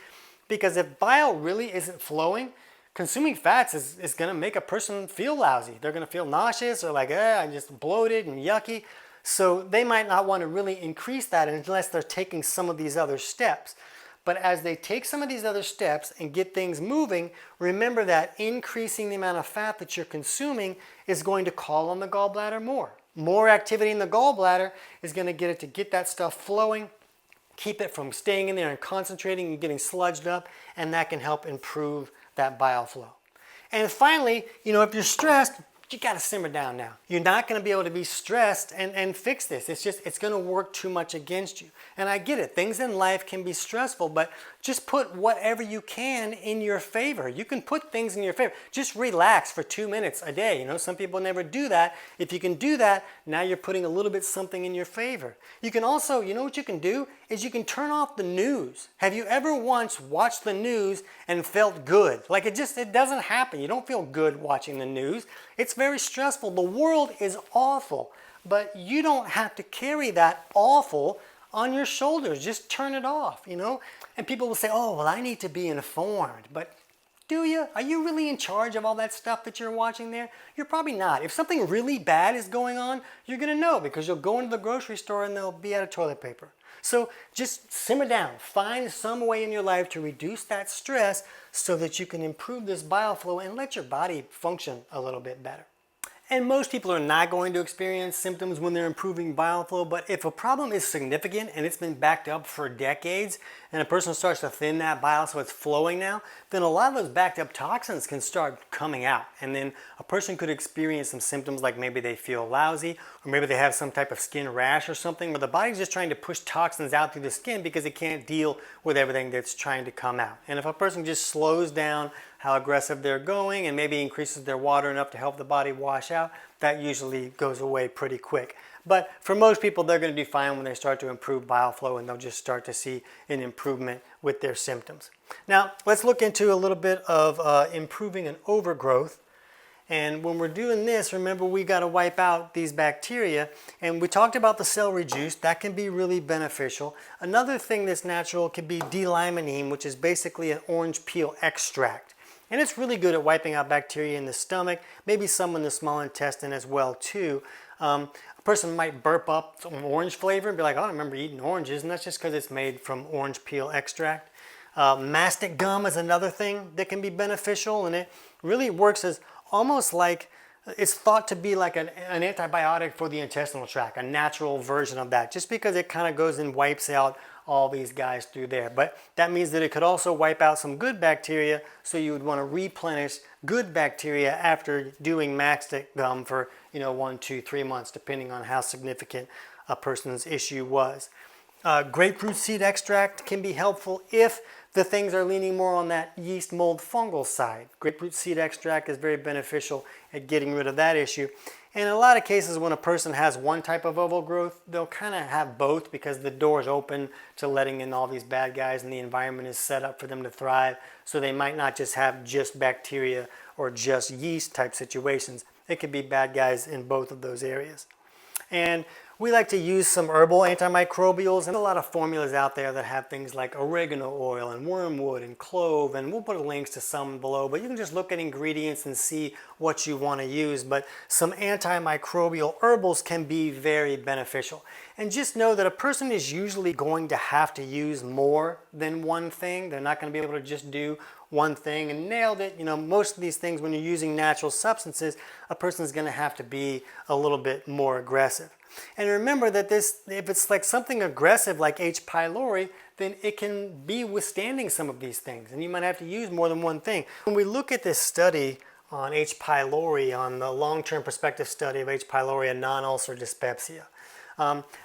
because if bile really isn't flowing, consuming fats is going to make a person feel lousy. They're going to feel nauseous or like, I'm just bloated and yucky. So they might not want to really increase that unless they're taking some of these other steps. But as they take some of these other steps and get things moving, remember that increasing the amount of fat that you're consuming is going to call on the gallbladder more. More activity in the gallbladder is going to get that stuff flowing, keep it from staying in there and concentrating and getting sludged up, and that can help improve that bile flow. And finally, if you're stressed, you got to simmer down now. You're not going to be able to be stressed and fix this. It's going to work too much against you. And I get it. Things in life can be stressful, but just put whatever you can in your favor. You can put things in your favor. Just relax for 2 minutes a day. Some people never do that. If you can do that, now you're putting a little bit something in your favor. You can also, what you can do is you can turn off the news. Have you ever once watched the news and felt good? Like it doesn't happen. You don't feel good watching the news. It's very stressful. The world is awful, but you don't have to carry that awful on your shoulders. Just turn it off, And people will say, oh, well, I need to be informed. But do you? Are you really in charge of all that stuff that you're watching there? You're probably not. If something really bad is going on, you're going to know, because you'll go into the grocery store and they'll be out of toilet paper. So just simmer down. Find some way in your life to reduce that stress so that you can improve this bile flow and let your body function a little bit better. And most people are not going to experience symptoms when they're improving bile flow, but if a problem is significant and it's been backed up for decades and a person starts to thin that bile so it's flowing now, then a lot of those backed up toxins can start coming out. And then a person could experience some symptoms like maybe they feel lousy or maybe they have some type of skin rash or something where the body's just trying to push toxins out through the skin because it can't deal with everything that's trying to come out. And if a person just slows down how aggressive they're going and maybe increases their water enough to help the body wash out, that usually goes away pretty quick. But for most people, they're going to do fine when they start to improve bile flow and they'll just start to see an improvement with their symptoms. Now, let's look into a little bit of improving an overgrowth. And when we're doing this, remember we got to wipe out these bacteria. And we talked about the celery juice. That can be really beneficial. Another thing that's natural could be D-limonene, which is basically an orange peel extract. And it's really good at wiping out bacteria in the stomach, maybe some in the small intestine as well too. A person might burp up some orange flavor and be like, oh, I remember eating oranges, and that's just because it's made from orange peel extract. Mastic gum is another thing that can be beneficial, and it really works as almost like, it's thought to be like an antibiotic for the intestinal tract, a natural version of that, just because it kind of goes and wipes out all these guys through there. But that means that it could also wipe out some good bacteria, so you would want to replenish good bacteria after doing mastic gum for 1, 2, 3 months, depending on how significant a person's issue was. Grapefruit seed extract can be helpful if the things are leaning more on that yeast mold fungal side. Grapefruit seed extract is very beneficial at getting rid of that issue. And in a lot of cases, when a person has one type of overgrowth, they'll kind of have both because the door is open to letting in all these bad guys and the environment is set up for them to thrive. So they might not just have just bacteria or just yeast type situations. It could be bad guys in both of those areas. And we like to use some herbal antimicrobials, and a lot of formulas out there that have things like oregano oil and wormwood and clove, and we'll put links to some below, but you can just look at ingredients and see what you want to use. But some antimicrobial herbals can be very beneficial. And just know that a person is usually going to have to use more than one thing. They're not going to be able to just do one thing and nailed it. Most of these things, when you're using natural substances, a person's going to have to be a little bit more aggressive. And remember that if it's like something aggressive like H. pylori, then it can be withstanding some of these things, and you might have to use more than one thing. When we look at this study on H. pylori, on the long-term prospective study of H. pylori and non-ulcer dyspepsia,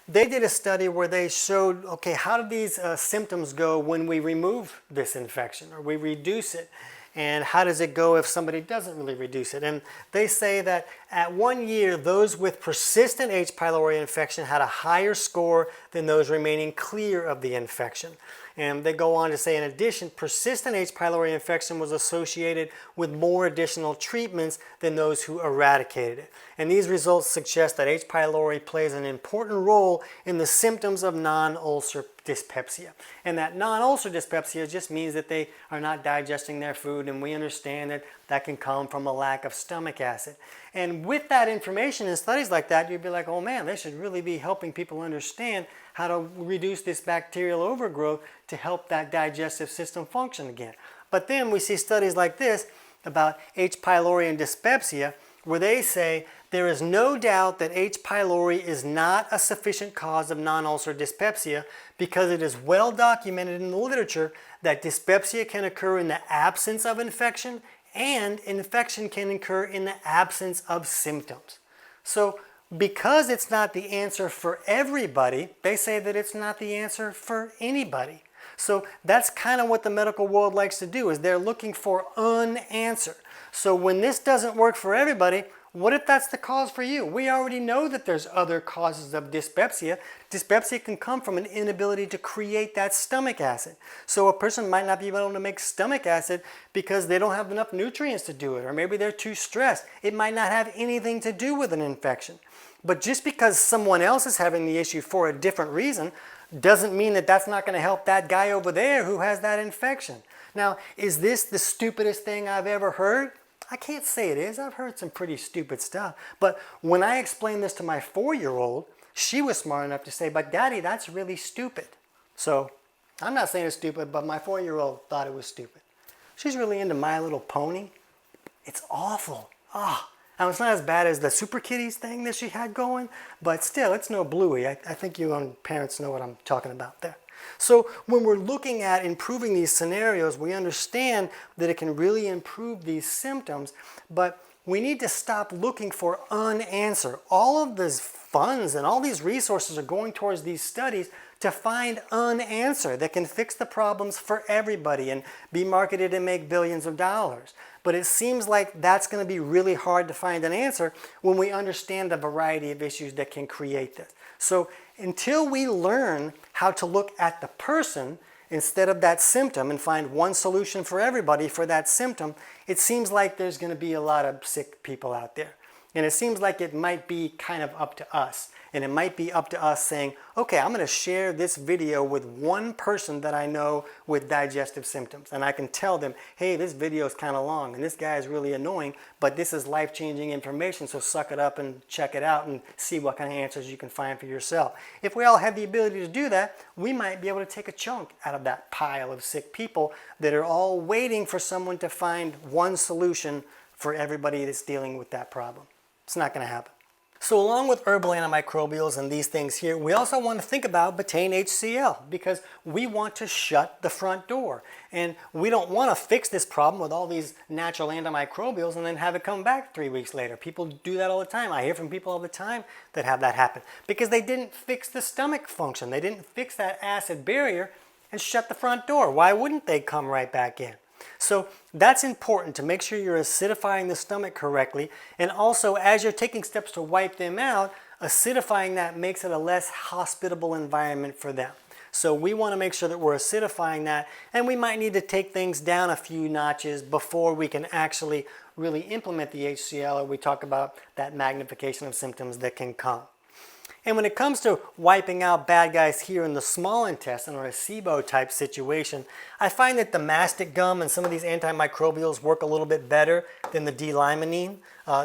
they did a study where they showed, okay, how do these symptoms go when we remove this infection or we reduce it? And how does it go if somebody doesn't really reduce it? And they say that at 1 year, those with persistent H. pylori infection had a higher score than those remaining clear of the infection. And they go on to say, in addition, persistent H. pylori infection was associated with more additional treatments than those who eradicated it. And these results suggest that H. pylori plays an important role in the symptoms of non-ulcer dyspepsia. And that non-ulcer dyspepsia just means that they are not digesting their food, and we understand that that can come from a lack of stomach acid. And with that information and studies like that, you'd be like, oh man, they should really be helping people understand how to reduce this bacterial overgrowth to help that digestive system function again. But then we see studies like this about H. pylori and dyspepsia, where they say there is no doubt that H. pylori is not a sufficient cause of non-ulcer dyspepsia because it is well documented in the literature that dyspepsia can occur in the absence of infection and infection can occur in the absence of symptoms. So because it's not the answer for everybody, they say that it's not the answer for anybody. So that's kind of what the medical world likes to do, is they're looking for an answer. So when this doesn't work for everybody, what if that's the cause for you? We already know that there's other causes of dyspepsia. Dyspepsia can come from an inability to create that stomach acid. So a person might not be able to make stomach acid because they don't have enough nutrients to do it, or maybe they're too stressed. It might not have anything to do with an infection. But just because someone else is having the issue for a different reason doesn't mean that that's not going to help that guy over there who has that infection. Now, is this the stupidest thing I've ever heard? I can't say it is. I've heard some pretty stupid stuff. But when I explained this to my 4-year-old, she was smart enough to say, but Daddy, that's really stupid. So I'm not saying it's stupid, but my 4-year-old thought it was stupid. She's really into My Little Pony. It's awful. Now, it's not as bad as the Super Kitties thing that she had going, but still, it's no Bluey. I think you parents know what I'm talking about there. So when we're looking at improving these scenarios, we understand that it can really improve these symptoms, but we need to stop looking for an answer. All of these funds and all these resources are going towards these studies to find an answer that can fix the problems for everybody and be marketed and make billions of dollars. But it seems like that's going to be really hard to find an answer when we understand the variety of issues that can create this. So until we learn how to look at the person instead of that symptom and find one solution for everybody for that symptom, it seems like there's going to be a lot of sick people out there. And it seems like it might be kind of up to us. And it might be up to us saying, okay, I'm going to share this video with one person that I know with digestive symptoms. And I can tell them, hey, this video is kind of long and this guy is really annoying, but this is life-changing information, so suck it up and check it out and see what kind of answers you can find for yourself. If we all have the ability to do that, we might be able to take a chunk out of that pile of sick people that are all waiting for someone to find one solution for everybody that's dealing with that problem. It's not going to happen. So along with herbal antimicrobials and these things here, we also want to think about betaine HCl because we want to shut the front door. And we don't want to fix this problem with all these natural antimicrobials and then have it come back 3 weeks later. People do that all the time. I hear from people all the time that have that happen because they didn't fix the stomach function. They didn't fix that acid barrier and shut the front door. Why wouldn't they come right back in? So that's important to make sure you're acidifying the stomach correctly, and also as you're taking steps to wipe them out, acidifying that makes it a less hospitable environment for them. So we want to make sure that we're acidifying that, and we might need to take things down a few notches before we can actually really implement the HCl, or we talk about that magnification of symptoms that can come. And when it comes to wiping out bad guys here in the small intestine or a SIBO type situation, I find that the mastic gum and some of these antimicrobials work a little bit better than the D-limonene.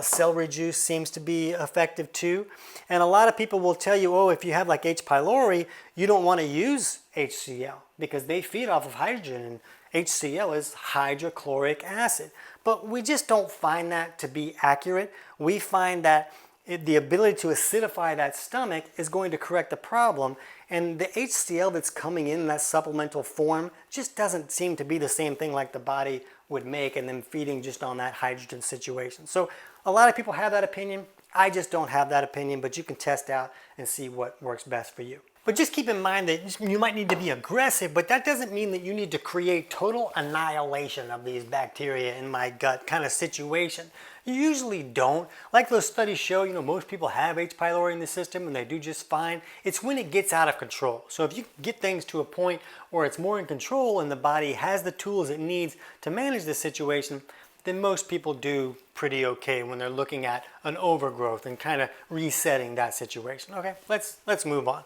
Celery juice seems to be effective too. And a lot of people will tell you, oh, if you have like H. pylori, you don't want to use HCl because they feed off of hydrogen, and HCl is hydrochloric acid. But we just don't find that to be accurate. We find that the ability to acidify that stomach is going to correct the problem, and the HCl that's coming in that supplemental form just doesn't seem to be the same thing like the body would make and then feeding just on that hydrogen situation. So a lot of people have that opinion. I just don't have that opinion, but you can test out and see what works best for you. But just keep in mind that you might need to be aggressive, but that doesn't mean that you need to create total annihilation of these bacteria in my gut kind of situation. You usually don't. Like those studies show, most people have H. pylori in the system and they do just fine. It's when it gets out of control. So if you get things to a point where it's more in control and the body has the tools it needs to manage the situation, then most people do pretty okay when they're looking at an overgrowth and kind of resetting that situation. Okay, let's move on.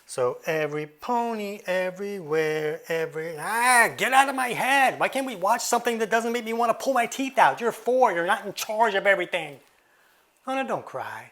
So every pony, everywhere, get out of my head. Why can't we watch something that doesn't make me want to pull my teeth out? You're 4, you're not in charge of everything. Oh no, don't cry.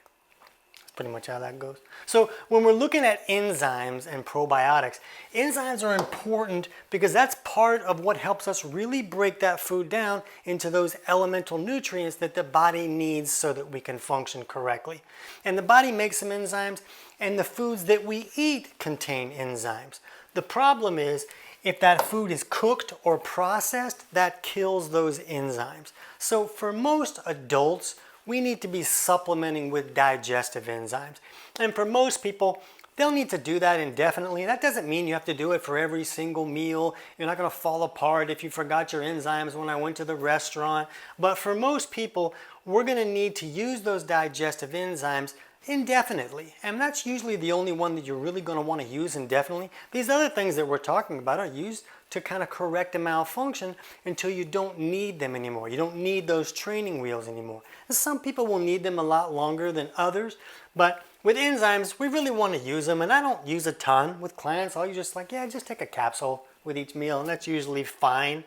That's pretty much how that goes. So when we're looking at enzymes and probiotics, enzymes are important because that's part of what helps us really break that food down into those elemental nutrients that the body needs so that we can function correctly. And the body makes some enzymes, and the foods that we eat contain enzymes. The problem is, if that food is cooked or processed, that kills those enzymes. So for most adults, we need to be supplementing with digestive enzymes. And for most people, they'll need to do that indefinitely. That doesn't mean you have to do it for every single meal. You're not going to fall apart if you forgot your enzymes when I went to the restaurant. But for most people, we're going to need to use those digestive enzymes indefinitely. And that's usually the only one that you're really going to want to use indefinitely. These other things that we're talking about are used to kind of correct a malfunction until you don't need them anymore. You don't need those training wheels anymore. And some people will need them a lot longer than others, but with enzymes, we really want to use them, and I don't use a ton with clients. I'll just just take a capsule with each meal, and that's usually fine.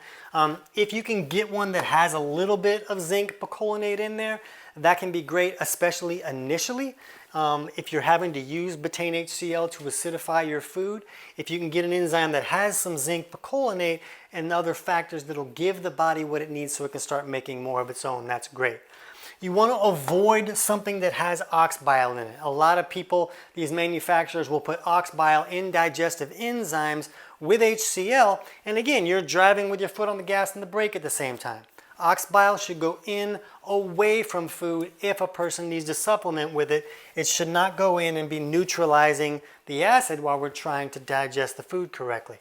If you can get one that has a little bit of zinc picolinate in there, that can be great, especially initially. If you're having to use betaine HCl to acidify your food, if you can get an enzyme that has some zinc picolinate and other factors that'll give the body what it needs so it can start making more of its own, that's great. You want to avoid something that has ox bile in it. A lot of people, these manufacturers will put ox bile in digestive enzymes with HCl, and again, you're driving with your foot on the gas and the brake at the same time. Ox bile should go in away from food if a person needs to supplement with it. It should not go in and be neutralizing the acid while we're trying to digest the food correctly.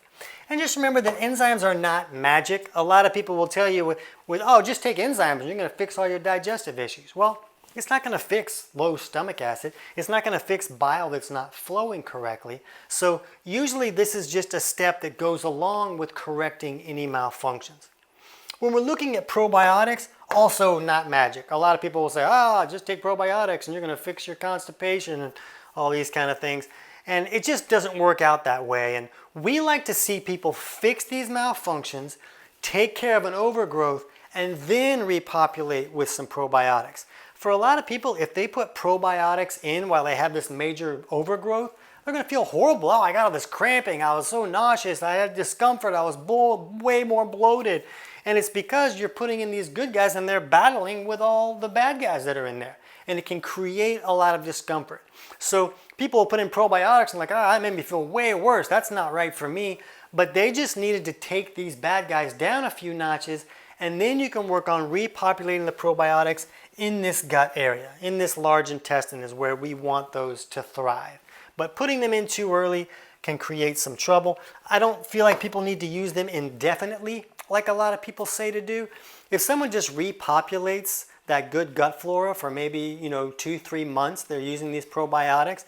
And just remember that enzymes are not magic. A lot of people will tell you oh, just take enzymes and you're going to fix all your digestive issues. Well, it's not going to fix low stomach acid. It's not going to fix bile that's not flowing correctly. So usually this is just a step that goes along with correcting any malfunctions. When we're looking at probiotics, also not magic. A lot of people will say, just take probiotics and you're going to fix your constipation and all these kind of things. And it just doesn't work out that way. And we like to see people fix these malfunctions, take care of an overgrowth, and then repopulate with some probiotics. For a lot of people, if they put probiotics in while they have this major overgrowth, they're going to feel horrible. Oh, I got all this cramping. I was so nauseous. I had discomfort. I was way more bloated. And it's because you're putting in these good guys and they're battling with all the bad guys that are in there. And it can create a lot of discomfort. So people will put in probiotics and that made me feel way worse. That's not right for me. But they just needed to take these bad guys down a few notches, and then you can work on repopulating the probiotics in this gut area. In this large intestine is where we want those to thrive. But putting them in too early can create some trouble. I don't feel like people need to use them indefinitely like a lot of people say to do. If someone just repopulates that good gut flora for maybe 2-3 months, they're using these probiotics.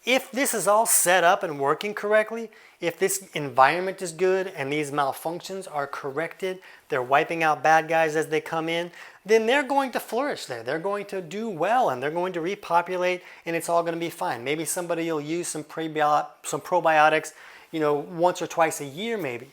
If this is all set up and working correctly, if this environment is good and these malfunctions are corrected, they're wiping out bad guys as they come in, then they're going to flourish there. They're going to do well and they're going to repopulate and it's all going to be fine. Maybe somebody will use some probiotics, once or twice a year maybe.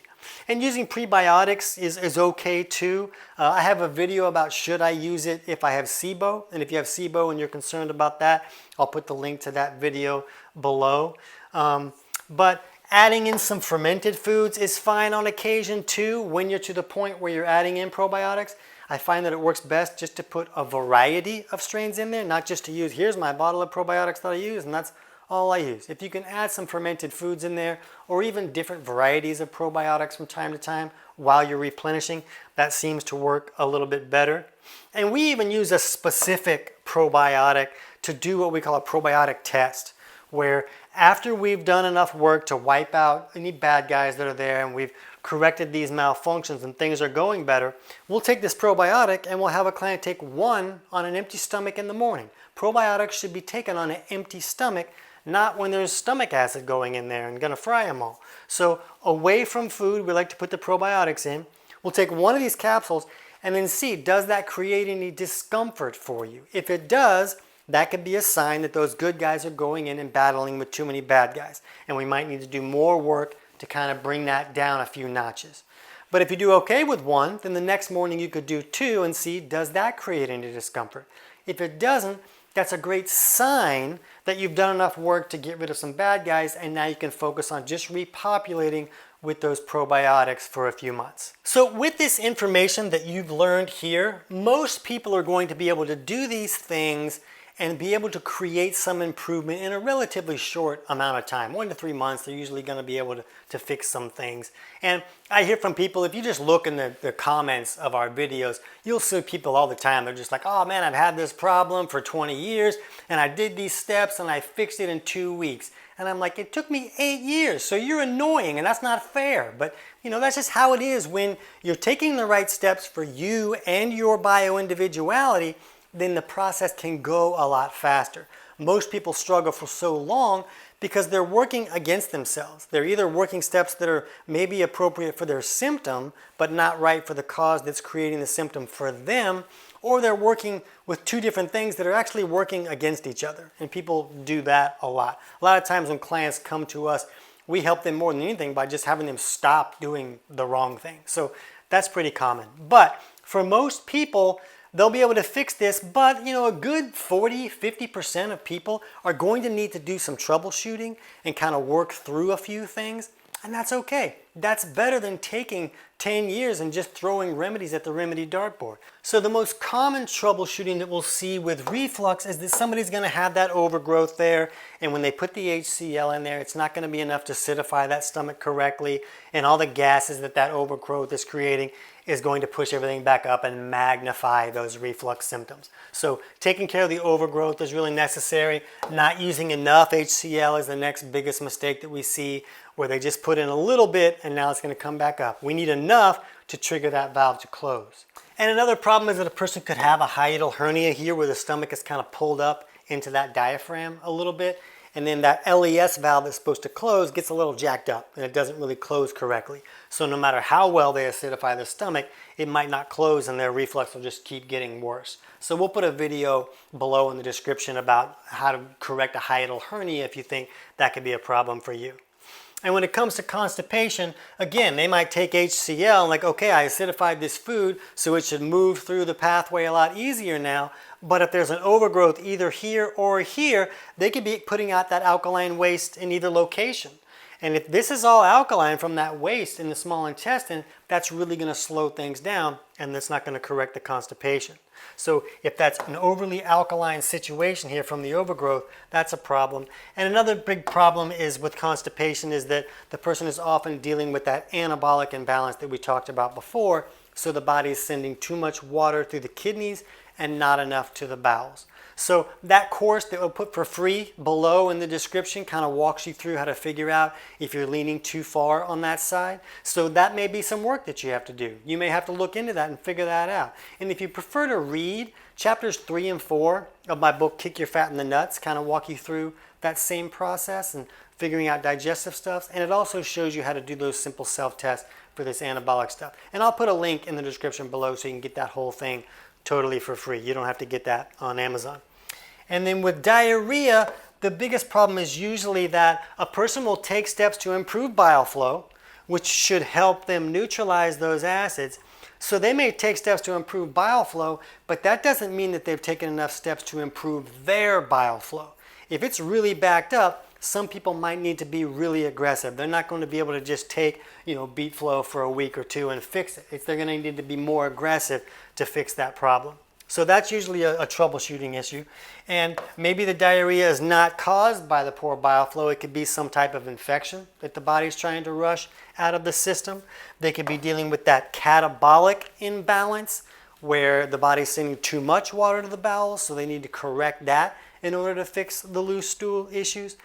And using prebiotics is okay too. I have a video about should I use it if I have SIBO. And if you have SIBO and you're concerned about that, I'll put the link to that video below. But adding in some fermented foods is fine on occasion too when you're to the point where you're adding in probiotics. I find that it works best just to put a variety of strains in there, not just to use, here's my bottle of probiotics that I use, and that's all I use. If you can add some fermented foods in there, or even different varieties of probiotics from time to time while you're replenishing, that seems to work a little bit better. And we even use a specific probiotic to do what we call a probiotic test, where after we've done enough work to wipe out any bad guys that are there and we've corrected these malfunctions and things are going better, we'll take this probiotic and we'll have a client take one on an empty stomach in the morning. Probiotics should be taken on an empty stomach, not when there's stomach acid going in there and going to fry them all. So away from food, we like to put the probiotics in. We'll take one of these capsules and then see, does that create any discomfort for you? If it does, that could be a sign that those good guys are going in and battling with too many bad guys. And we might need to do more work to kind of bring that down a few notches. But if you do okay with one, then the next morning you could do two and see, does that create any discomfort? If it doesn't, that's a great sign that you've done enough work to get rid of some bad guys, and now you can focus on just repopulating with those probiotics for a few months. So with this information that you've learned here, most people are going to be able to do these things and be able to create some improvement in a relatively short amount of time. 1 to 3 months, they're usually going to be able to fix some things. And I hear from people, if you just look in the comments of our videos, you'll see people all the time. They're just like, oh man, I've had this problem for 20 years and I did these steps and I fixed it in 2 weeks. And I'm like, it took me 8 years, so you're annoying and that's not fair. But that's just how it is when you're taking the right steps for you and your bio-individuality. Then the process can go a lot faster. Most people struggle for so long because they're working against themselves. They're either working steps that are maybe appropriate for their symptom, but not right for the cause that's creating the symptom for them, or they're working with two different things that are actually working against each other. And people do that a lot. A lot of times when clients come to us, we help them more than anything by just having them stop doing the wrong thing. So that's pretty common. But for most people, they'll be able to fix this, but a good 40-50% of people are going to need to do some troubleshooting and kind of work through a few things. And that's okay. That's better than taking 10 years and just throwing remedies at the remedy dartboard. So the most common troubleshooting that we'll see with reflux is that somebody's going to have that overgrowth there, and when they put the HCl in there, it's not going to be enough to acidify that stomach correctly, and all the gases that that overgrowth is creating is going to push everything back up and magnify those reflux symptoms. So taking care of the overgrowth is really necessary. Not using enough HCl is the next biggest mistake that we see, where they just put in a little bit and now it's going to come back up. We need enough to trigger that valve to close. And another problem is that a person could have a hiatal hernia here, where the stomach is kind of pulled up into that diaphragm a little bit, and then that LES valve that's supposed to close gets a little jacked up and it doesn't really close correctly. So no matter how well they acidify the stomach, it might not close and their reflux will just keep getting worse. So we'll put a video below in the description about how to correct a hiatal hernia if you think that could be a problem for you. And when it comes to constipation, again, they might take HCl and like, okay, I acidified this food, so it should move through the pathway a lot easier now. But if there's an overgrowth either here or here, they could be putting out that alkaline waste in either location. And if this is all alkaline from that waste in the small intestine, that's really going to slow things down, and that's not going to correct the constipation. So if that's an overly alkaline situation here from the overgrowth, that's a problem. And another big problem is with constipation is that the person is often dealing with that anabolic imbalance that we talked about before. So the body is sending too much water through the kidneys and not enough to the bowels. So that course that we'll put for free below in the description kind of walks you through how to figure out if you're leaning too far on that side. So that may be some work that you have to do. You may have to look into that and figure that out. And if you prefer to read, chapters 3 and 4 of my book, Kick Your Fat in the Nuts, kind of walk you through that same process and figuring out digestive stuff. And it also shows you how to do those simple self-tests for this anabolic stuff. And I'll put a link in the description below so you can get that whole thing totally for free. You don't have to get that on Amazon. And then with diarrhea, the biggest problem is usually that a person will take steps to improve bile flow, which should help them neutralize those acids. So they may take steps to improve bile flow, but that doesn't mean that they've taken enough steps to improve their bile flow. If it's really backed up, some people might need to be really aggressive. They're not going to be able to just take, beet flow for a week or two and fix it. They're going to need to be more aggressive to fix that problem. So that's usually a troubleshooting issue. And maybe the diarrhea is not caused by the poor bile flow. It could be some type of infection that the body's trying to rush out of the system. They could be dealing with that catabolic imbalance, where the body's sending too much water to the bowels, so they need to correct that in order to fix the loose stool issues.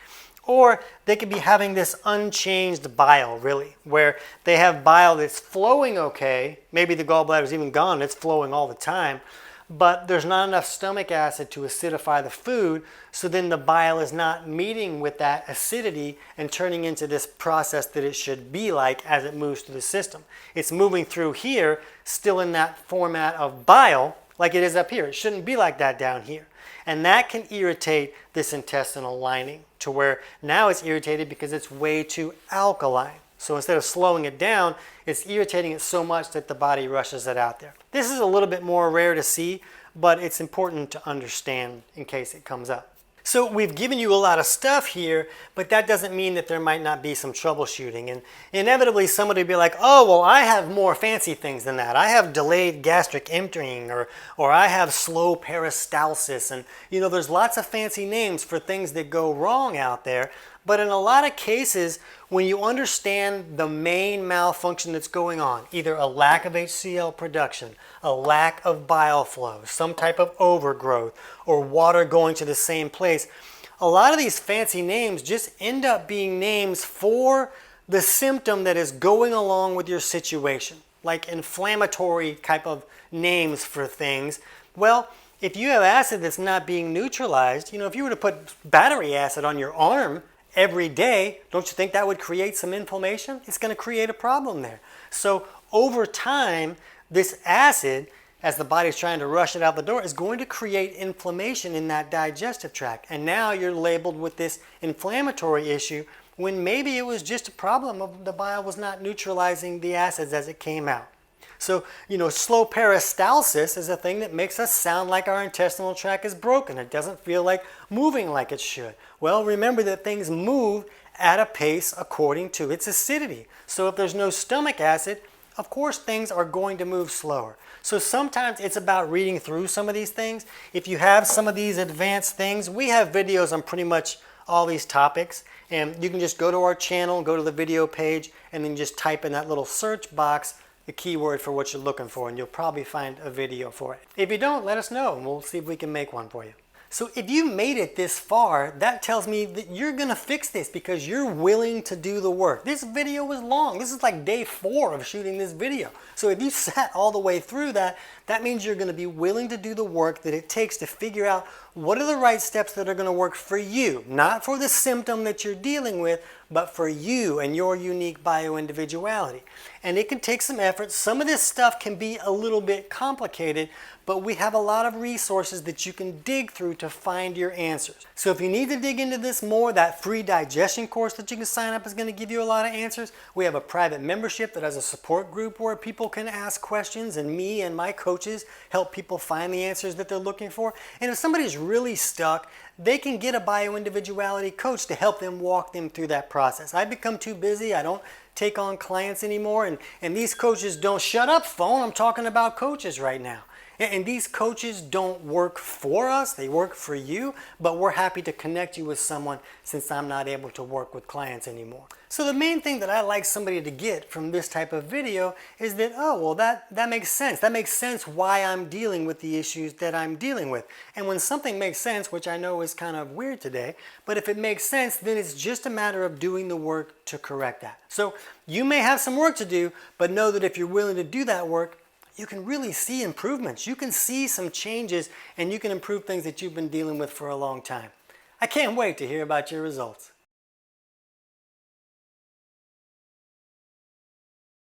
Or they could be having this unchanged bile, really, where they have bile that's flowing okay. Maybe the gallbladder's even gone, it's flowing all the time. But there's not enough stomach acid to acidify the food, so then the bile is not meeting with that acidity and turning into this process that it should be like as it moves through the system. It's moving through here, still in that format of bile, like it is up here. It shouldn't be like that down here. And that can irritate this intestinal lining to where now it's irritated because it's way too alkaline. So instead of slowing it down, it's irritating it so much that the body rushes it out there. This is a little bit more rare to see, but it's important to understand in case it comes up. So we've given you a lot of stuff here, but that doesn't mean that there might not be some troubleshooting. And inevitably somebody will be like, oh, well, I have more fancy things than that. I have delayed gastric emptying, or I have slow peristalsis. And there's lots of fancy names for things that go wrong out there. But in a lot of cases, when you understand the main malfunction that's going on, either a lack of HCl production, a lack of bile flow, some type of overgrowth, or water going to the same place, a lot of these fancy names just end up being names for the symptom that is going along with your situation, like inflammatory type of names for things. Well, if you have acid that's not being neutralized, if you were to put battery acid on your arm every day, don't you think that would create some inflammation? It's going to create a problem there. So over time, this acid, as the body's trying to rush it out the door, is going to create inflammation in that digestive tract. And now you're labeled with this inflammatory issue when maybe it was just a problem of the bile was not neutralizing the acids as it came out. So, slow peristalsis is a thing that makes us sound like our intestinal tract is broken. It doesn't feel like moving like it should. Well, remember that things move at a pace according to its acidity. So if there's no stomach acid, of course things are going to move slower. So sometimes it's about reading through some of these things. If you have some of these advanced things, we have videos on pretty much all these topics, and you can just go to our channel, go to the video page, and then just type in that little search box the keyword for what you're looking for, and you'll probably find a video for it. If you don't, let us know and we'll see if we can make one for you. So if you made it this far, that tells me that you're gonna fix this because you're willing to do the work. This video was long. This is like day 4 of shooting this video. So if you sat all the way through that, that means you're gonna be willing to do the work that it takes to figure out what are the right steps that are gonna work for you, not for the symptom that you're dealing with, but for you and your unique bio-individuality. And it can take some effort. Some of this stuff can be a little bit complicated, but we have a lot of resources that you can dig through to find your answers. So if you need to dig into this more, that free digestion course that you can sign up is going to give you a lot of answers. We have a private membership that has a support group where people can ask questions, and me and my coaches help people find the answers that they're looking for. And if somebody's really stuck, they can get a bio-individuality coach to help them walk them through that process. I've become too busy. I don't take on clients anymore, and these coaches don't shut up, phone. I'm talking about coaches right now. And these coaches don't work for us, they work for you, but we're happy to connect you with someone since I'm not able to work with clients anymore. So the main thing that I like somebody to get from this type of video is that, oh, well, that makes sense. That makes sense why I'm dealing with the issues that I'm dealing with. And when something makes sense, which I know is kind of weird today, but if it makes sense, then it's just a matter of doing the work to correct that. So you may have some work to do, but know that if you're willing to do that work, you can really see improvements. You can see some changes, and you can improve things that you've been dealing with for a long time. I can't wait to hear about your results.